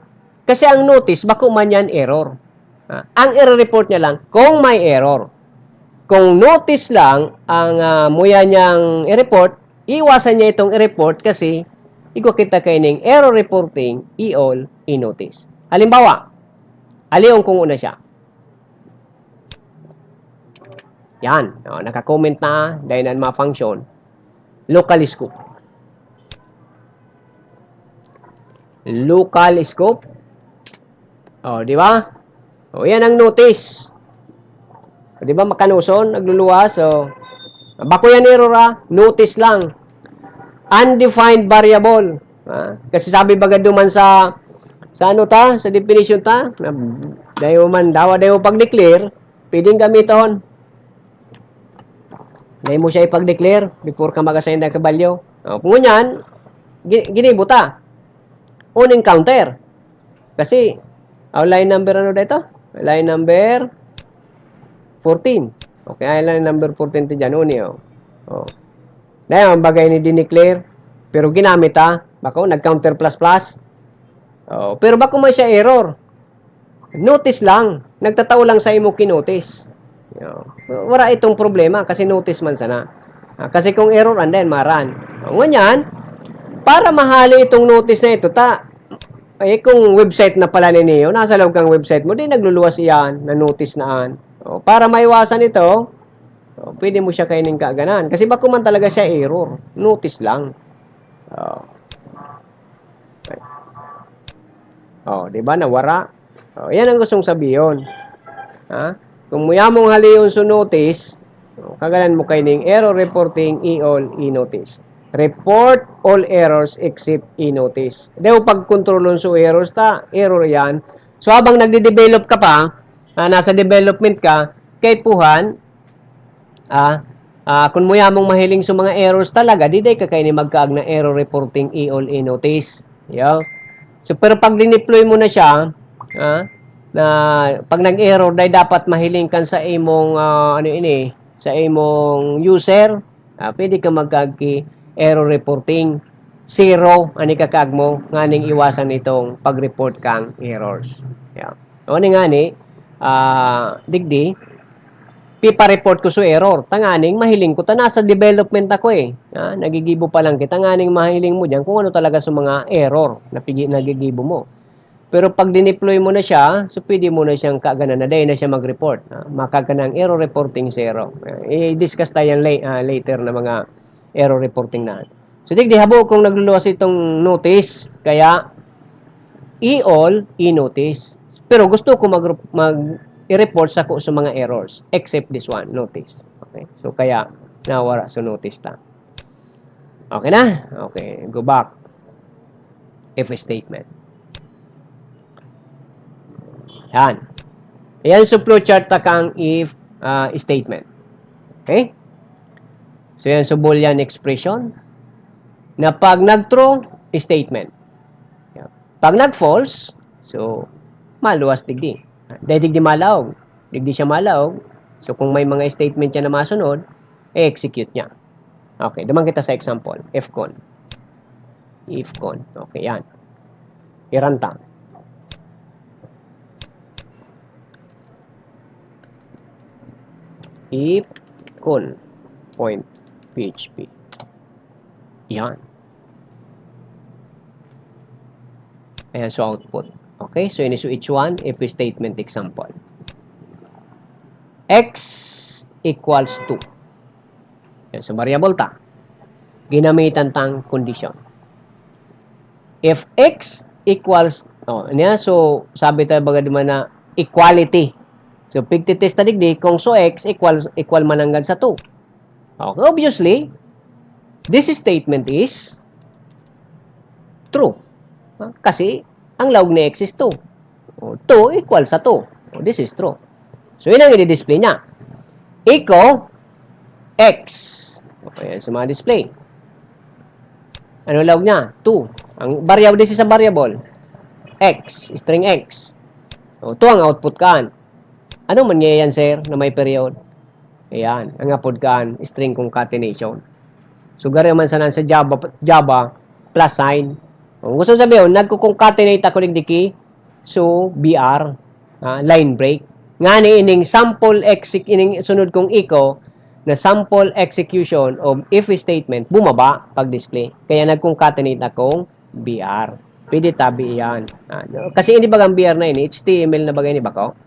Kasi ang notice, bako man yan error. Ang error report niya lang kung may error. Kung notice lang ang muya niyang i-report, iwasan niya itong i-report kasi iko kita kayo ng error reporting, i-all, i-notice. Halimbawa, aliyon kung una siya. Yan. Naka-comment na dahil na ma-function. Local scope. Local scope. Di ba? Yan ang notice. Di ba makanuson, nagluluwas. Bako yan error notice lang. Undefined variable. Kasi sabi baga duman sa sa definition ta, dayo man dawa pag-declare, pwedeng gamiton. Dayo mo siya ipag-declare before ka mag-assign na kabalyo. Kung yan, ginibuta. Uning counter. Kasi, line number ano dito? Line number 14. Okay, line number 14 ti dyan. Uni, Dahil ang bagay ni dineclare, pero ginamit bako, nag-counter plus plus. Pero bako may siya error. Notice lang. Nagtataw lang sa imo kinotice. Wala itong problema kasi notice man sana. Kasi kung error, and then maran. Nganyan, para mahali itong notice na ito, kung website na pala ni Neo, nasa loob kang website mo, di nagluluwas iyan, na notice naan. Para maiwasan ito, pwede mo siya kainin kaaganan. Kasi bako man talaga siya error. Notice lang. Di ba? Nawara. Yan ang gustong sabihin. Kung muya mong haliyon sa notice, kaganan mo kaining error reporting e-notice. Report all errors except e-notice. Dahil pag-controlon sa errors error yan. So, habang nagde-develop ka pa, nasa development ka, kay puhan, kung muya mong mahiling sa mga errors talaga, di ka kayo ni magkaag na error reporting e-notice. So, pero pag dineploy mo na siya, na pag nag-error, dapat mahiling kan sa imong, sa imong user, pwede ka magkaag error reporting. 0, ani kakag mo, nganing iwasan itong pag-report kang errors. Ngani, digdi, pipa-report ko sa error. Tanganing, mahiling ko. Nasa development ako nagigibo pa lang kita. Tanganing, mahiling mo dyan kung ano talaga sa mga error na nagigibo mo. Pero pag dineploy mo na siya, so pwede mo na siyang kaaganan na dahil na siya mag-report. Makaganang error reporting 0. I-discuss tayo later na mga error reporting na. So, digdi, habo kung nagluluwas itong notice, kaya i-all, i-notice. Pero gusto ko i-report sa mga errors, except this one, notice. Okay? So, kaya, nawara sa notice ta. Okay na? Okay, go back. If statement. Yan. Ayan sa flowchart kang if statement. Okay? So, yan sa Boolean expression. Na pag nag-true, statement. Yan. Pag nag-false, so, maluwas digdi. Dahil digdi malaog. Digdi siya malaog. So, kung may mga statement siya na masunod, execute niya. Okay, naman kita sa example. Fcon. Ifcon. Okay, yan. Iranta. Ifcon. Point. PHP. Yan. Ayan, so output. Okay, so ini so each one, if statement example. X equals 2. Yan, so variable ta. Ginamitan tang condition. If X equals, so sabi tayo baga naman na equality. So, pigtitest na digdi, kung so X equal mananggan sa 2. Okay, obviously, this statement is true. Kasi, ang log ni X is 2. 2 equal sa 2. This is true. So, yun ang i-display niya. Echo X. Okay, so mga display. Ano log niya? 2. Ang variable, this is a variable. X, string X. 2 ang output kaan. Ano man niya yan, sir, na may period? Ayan, ang output kaan, string concatenation. So, gari man sa Java plus sign. Kung gusto sabihin, nagko-concatenate ako ng diki, so, BR, line break. Nga ni ining sample ining sunod kong echo na sample execution of if statement bumaba pag display. Kaya nag-concatenate akong BR. Pwede tabi yan. Kasi hindi bagang BR na ini, HTML na bagay ni bako.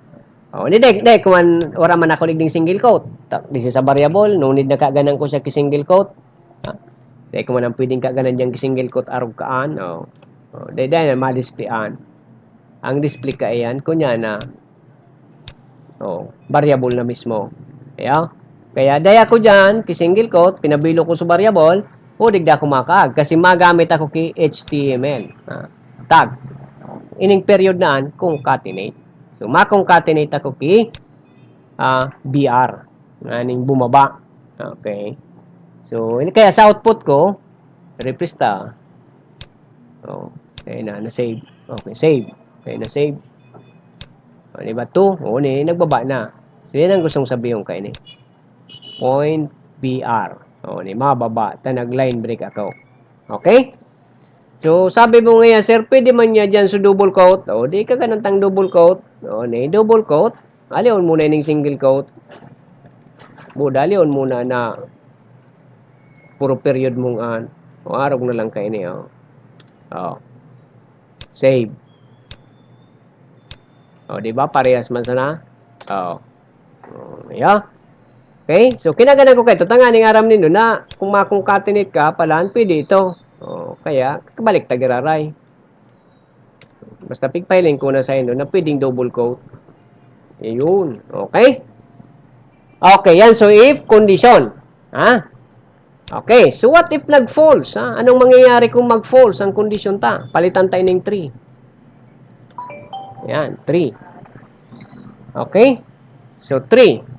Oh, ni dek kuman ora man ako ligding single quote. This is a variable, no need na kaganan ko siya ki single quote. Dek kuman ang pwedeng kaganan diyang ki single quote arog kaan. Dek na ma-displayan. Ang display ka iyan kunya na variable na mismo. Kaya daya ko diyan ki single quote, pinabilo ko sa variable, digda ko makaag kasi magamit ako ki HTML. Tag. Ining period naan concatenate. So, ma-concatenate ako ki BR. Aning bumaba. Okay. So, kaya sa output ko, replace ta. Okay na, na-save. Okay, save. Okay, na-save. Diba? 2. Nagbaba na. So, yan ang gustong sabihin kay ni. Point BR. Mababa. Nag-line break ako. Okay? So, sabi mo ngayon, sir, pwede man niya dyan sa double quote. Di ka ganantang double quote. Double quote. Alion muna yung single quote. Dalion muna na puro period mong arog na lang kayo niyo. Save. Diba? Parehas man sana. Yeah. Okay? So, kinaganan ko kayo. Tanganing aram nindo na kung ma-concatenate ka, palaan, pwede ito. Kaya, kabalik tagiraray. Basta pigpailing ko na sa inyo na pwedeng double quote. Yun. Okay? Okay, yan. So, if condition. Okay. So, what if nag-false? Anong mangyayari kung mag-false ang condition ta? Palitan tayo ng 3. Yan, 3. Okay? So, 3.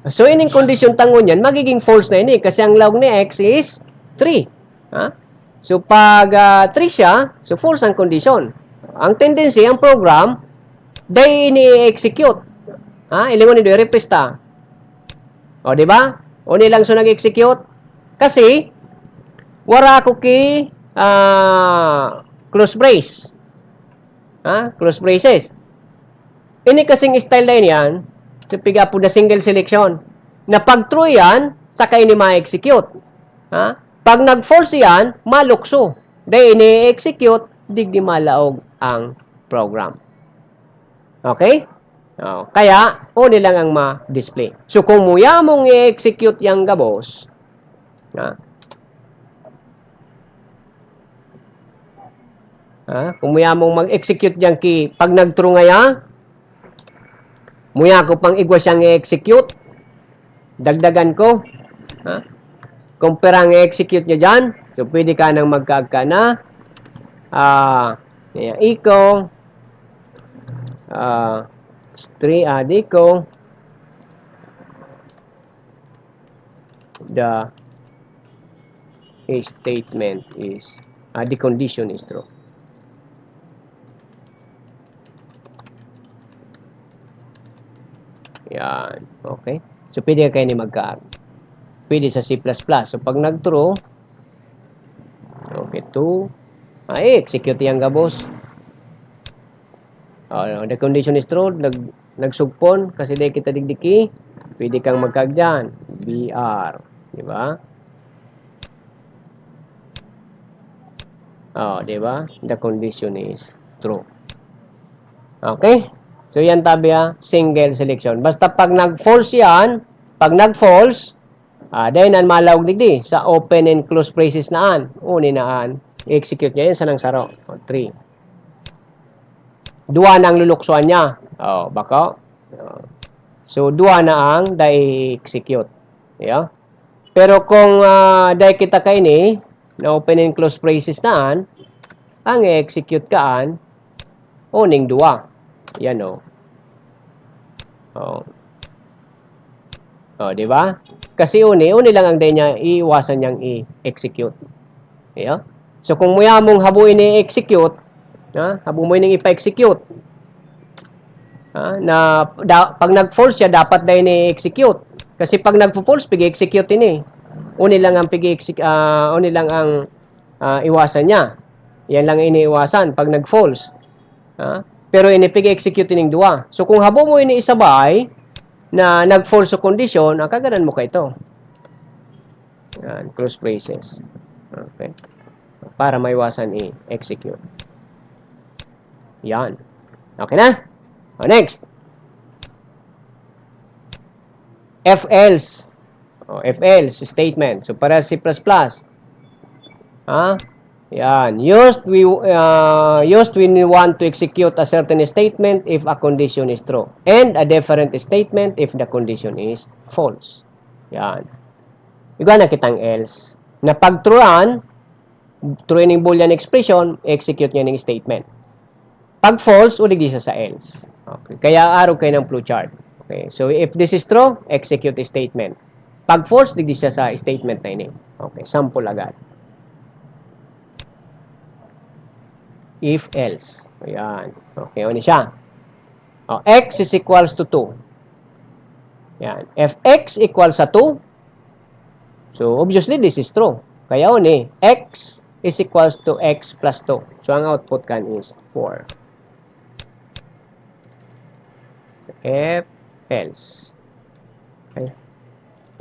So, ining condition tangon yan, magiging false na ini kasi ang log ni x is 3. So, pag 3 siya, so false ang condition. Ang tendency, ang program, day ini-execute. Ilingon ni replace ta. Diba? Nilang so nag-execute. Kasi, wara ko ki close brace. Close braces. Ini kasing style na yan, so piga po na single selection. Na pag true yan, saka ini ma-execute. Pag nag-false yan, malukso. Dahil ini-execute, digdi malaog ang program. Okay? Kaya, nilang ang ma-display. So, kung muya mong i-execute yung gabos, kung muya mong mag-execute yung ki, pag nag-true ngaya, muya ko pang igwa siyang i-execute, dagdagan ko, kung perang i-execute nyo dyan, so pwede ka nang magkagka na, echo, diko, the statement is, the condition is true. Yan. Okay. So, pwede kayo ni magkaag. Pwede sa C++. So, pag nag-true, okay, 2, execute yung gabos. The condition is true. Nagsugpon, kasi di kita digdiki, pwede kang magkaag dyan. BR. Diba? Diba? The condition is true. Okay? So, yan tabi single selection. Basta pag nag-false yan, pag nag-false, dahil nan malawag digdi sa open and close braces naan. Naan, i-execute niya yan sa nang saro. 3. Dua na ang luluksuan niya. Baka. So, dua na ang da-execute. Yeah? Pero kung dahil kita kayo ni, na open and close braces naan, ang i-execute kaan, ning dua. Yan di ba? Kasi uni lang ang day niya iiwasan niyang i-execute. Yeah? So kung muya mong habuin i-execute, habo mo ning ipa-execute. Pag nag-false siya dapat day ni-execute. Kasi pag nag-false pigi-execute ini. Uni lang ang iwasan niya. Yan lang iniiwasan pag nag-false. Pero inipig-execute ning duwa. So kung habo mo ini isabay na nag-false condition, kaganan mo ka ito. Yan, close braces. Okay. Para maiwasan i-execute. Yan. Okay na? Next. If else. If else statement. So, para C++. Yan. Used when we want to execute a certain statement if a condition is true. And a different statement if the condition is false. Yan. Iga na kitang else. Na pag truean, true yung boolean expression, execute niya ng statement. Pag false, ulit siya sa else. Okay. Kaya araw kayo ng flowchart. Okay. So, if this is true, execute a statement. Pag false, digdi siya sa statement na ini. Okay. Sample agad. If else. Ayan. Okay, ano siya? X is equals to 2. Ayan. If x equals sa 2, so obviously this is true. Kaya x is equals to x plus 2. So ang output kan is 4. If else. Okay.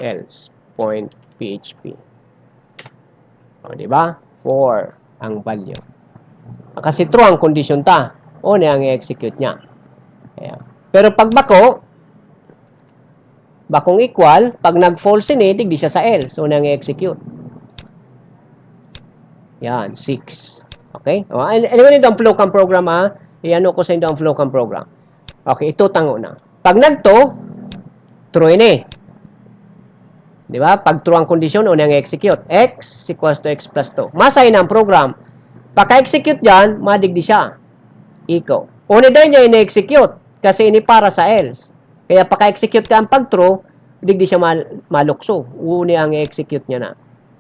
Else. Point PHP. Diba? 4 ang value. Kasi true ang condition ta. Ang i-execute niya. Ayan. Pero pag bakong equal, pag nag-false ini, di siya sa else. Ang i-execute. Yan, 6. Okay? Ano ito ang flowcam program, Iano ko sa ito ang flowcam program. Okay, ito tango na. Pag nagto, true ini. Di ba? Pag true ang condition, ang i-execute. X equals to x plus 2. Masay na ang program. Paka-execute dyan, madigdi siya. Iko. Una din niya ina-execute kasi ini para sa else. Kaya paka-execute ka ang pag-true, digdi siya malukso. Una ang i-execute niya na.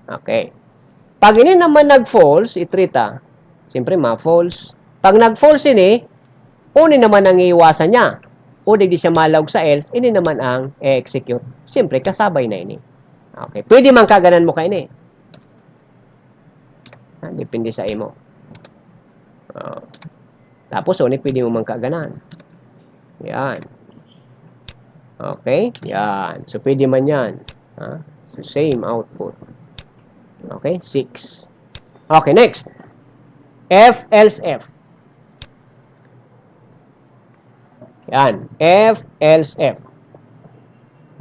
Okay. Pag ini naman nag-false, itrita. Siyempre, ma-false. Pag nag-false ini, una naman ang iiwasan niya. O digdi siya malawag sa else, ini naman ang i-execute. Siyempre, kasabay na ini. Okay. Pwede man kaganan mo ka ini. Depende sa imo. Tapos, pwede mo magkaganan. Yan. Okay? Yan. So, pwede man yan. So, same output. Okay? 6. Okay, next. If, else, F. Yan. If, else, F.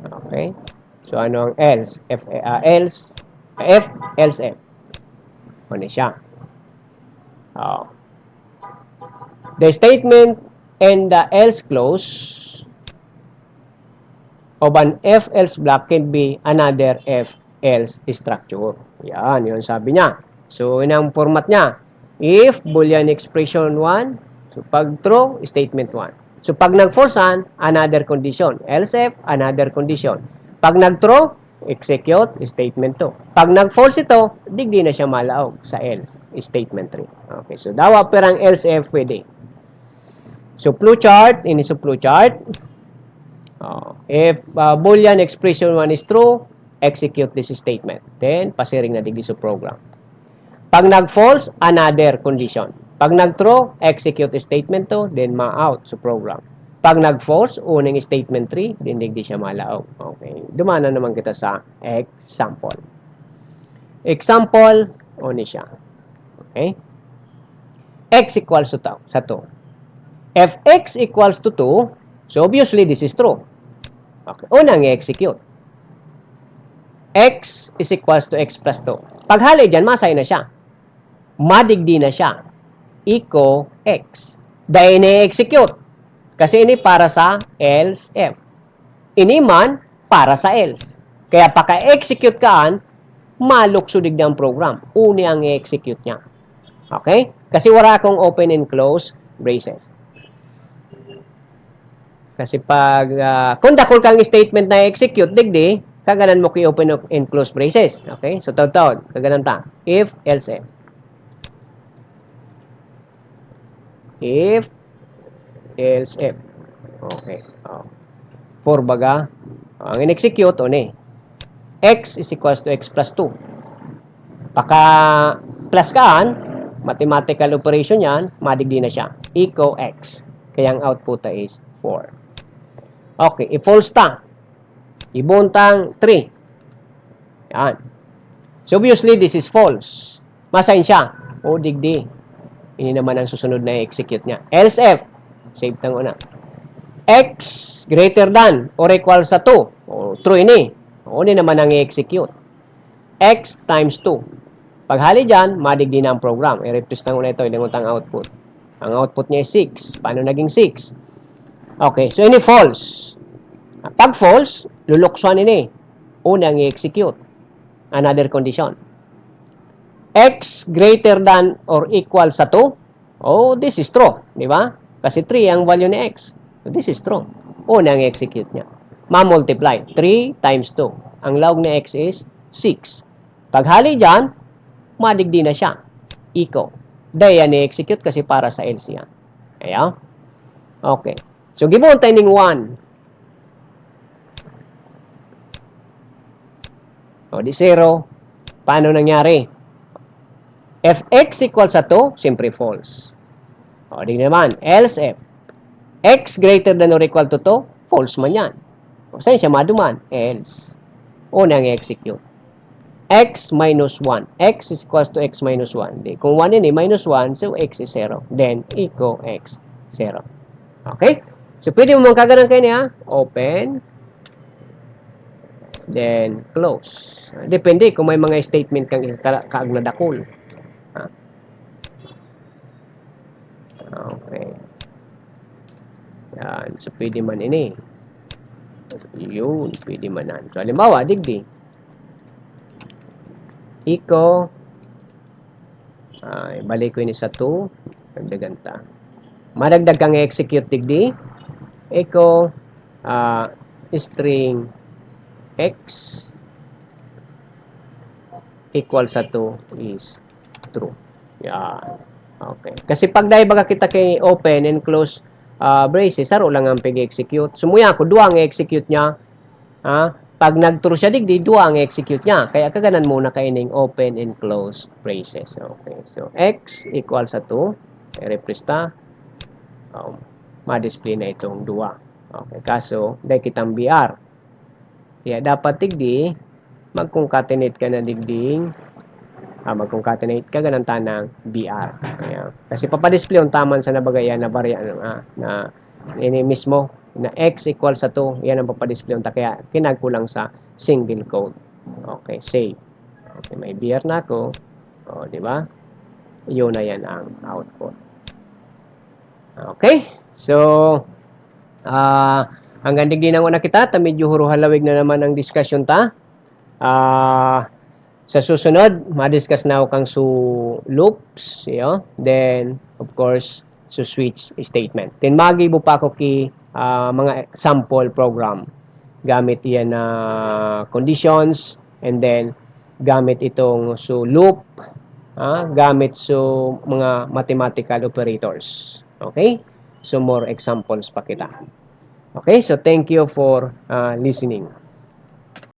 Okay? So, ano ang else? If, else, F. Ano siya? The statement and the else clause of an if-else block can be another if-else structure. Yan, yun sabi niya. So, yun ang format niya. If, boolean expression 1. So, pag true, statement 1. So, pag nag-falsean, another condition. Else if, another condition. Pag nag-true, execute, statement 2. Pag nag-false ito, digdi na siya malaog sa else, statement 3. Okay, so dawa perang else if pwede. So, flowchart, ini sa flowchart. If boolean expression 1 is true, execute this statement. Then, pasiring na digdi sa program. Pag nag-false, another condition. Pag nag-true, execute statement 2, then ma-out sa program. Pag nag-false, unang statement 3, then digdi siya malaog. Okay. Dumana naman kita sa example. Example, ni siya. Okay. X equals to sa 2. If x equals to 2, so obviously this is true. Okay. Unang i-execute. X is equals to x plus 2. Pag hali dyan, masay na siya. Madigdi na siya. Eco x. Dahil i-execute. Kasi ini para sa else if. Ini man para sa else. Kaya paka-execute kaan, maluksudig ng program. Uni ang i-execute niya. Okay? Kasi wala akong open and close braces. Kasi pag kung dakol kang statement na execute, digdi, kaganan mo ki open and close braces. Okay? So, taon-taon. Kaganan ta. If, else if. If, else if. Okay. For baga, ang in-execute, x is equals to x plus 2. Paka plus kaan, mathematical operation yan, madigdi na siya. Eco x. Kaya ang output is 4. Okay, i-false ta. Ibuntang 3. Yan. So, obviously, this is false. Masign siya. Digdi. Ini naman ang susunod na i-execute niya. Else if. Save tango na. x greater than or equal sa 2. O, true ini. O, ini naman ang i-execute. X times 2. Paghali dyan, madigdi na ang program. I-replace lang ulit ito. Ilangot ang output. Ang output niya is 6. Paano naging 6? Okay, so ini false. Pag false, luluksuan ini. Unang i-execute. Another condition. X greater than or equal sa 2. Oh, this is true. Di ba? Kasi 3 ang value ni X. So, this is true. Unang i-execute niya. Ma-multiply. 3 times 2. Ang log ni X is 6. Paghali dyan, madigdi na siya. Eco. Dahil yan i-execute kasi para sa else yan. Ayan. Okay. So, gibon tayo ng 1. O, di 0. Paano nangyari? If x equals sa 2, siyempre false. O, di naman. Else if x greater than or equal to 2, false man yan. O, saan siya maduman? Else. Unang i-execute. X minus 1. X is equals to x minus 1. Di, kung 1 ini, minus 1, so x is 0. Then, equal x 0. Okay? So, pwede mo mong kaganan kayo niya. Open. Then, close. Depende kung may mga statement kang kaagnadakol. Okay. Yan. So, pwede man ini. Yun. Pwede manan. So, halimbawa, digdi. Eco. Balik ko ini sa 2. Dagdagan ta. Madagdag kang execute digdi. Eco. String x equal sa 2 is true. Yan. Okay. Kasi pag dahil baga kita kay open and close braces, saro lang ang pag-execute. Sumuya ko, duwa ang execute niya. Pag nag-true siya digdi, duwa ang execute niya. Kaya kaganan muna kaining open and close braces. Okay. So, x equal sa 2. I-replace ta. Ma-display na itong duwa. Okay. Kaso, dahil kitang BR. Kaya dapat digdi, mag-concatenate ka na digding. Mag-concatenate ka ganang tanang BR. Kaya, kasi papadisplay yung taman sa nabagayan na barya na ini mismo na x equal sa 2. Yan ang papadisplay yung kaya kinagkulang sa single quote. Okay, save. Okay, may BR na ako. O, di ba? Yun na yan ang output. Okay. So, hanggang digdi nang una kita, medyo huruhalawig na naman ang discussion ta. Sa susunod, ma-discuss na ako kang loops, then, of course, switch statement. Tinmagi mo pa ako ki mga sample program. Gamit yan na conditions, and then, gamit itong loop, gamit mga mathematical operators. Okay? So, more examples pa kita. Okay? So, thank you for listening.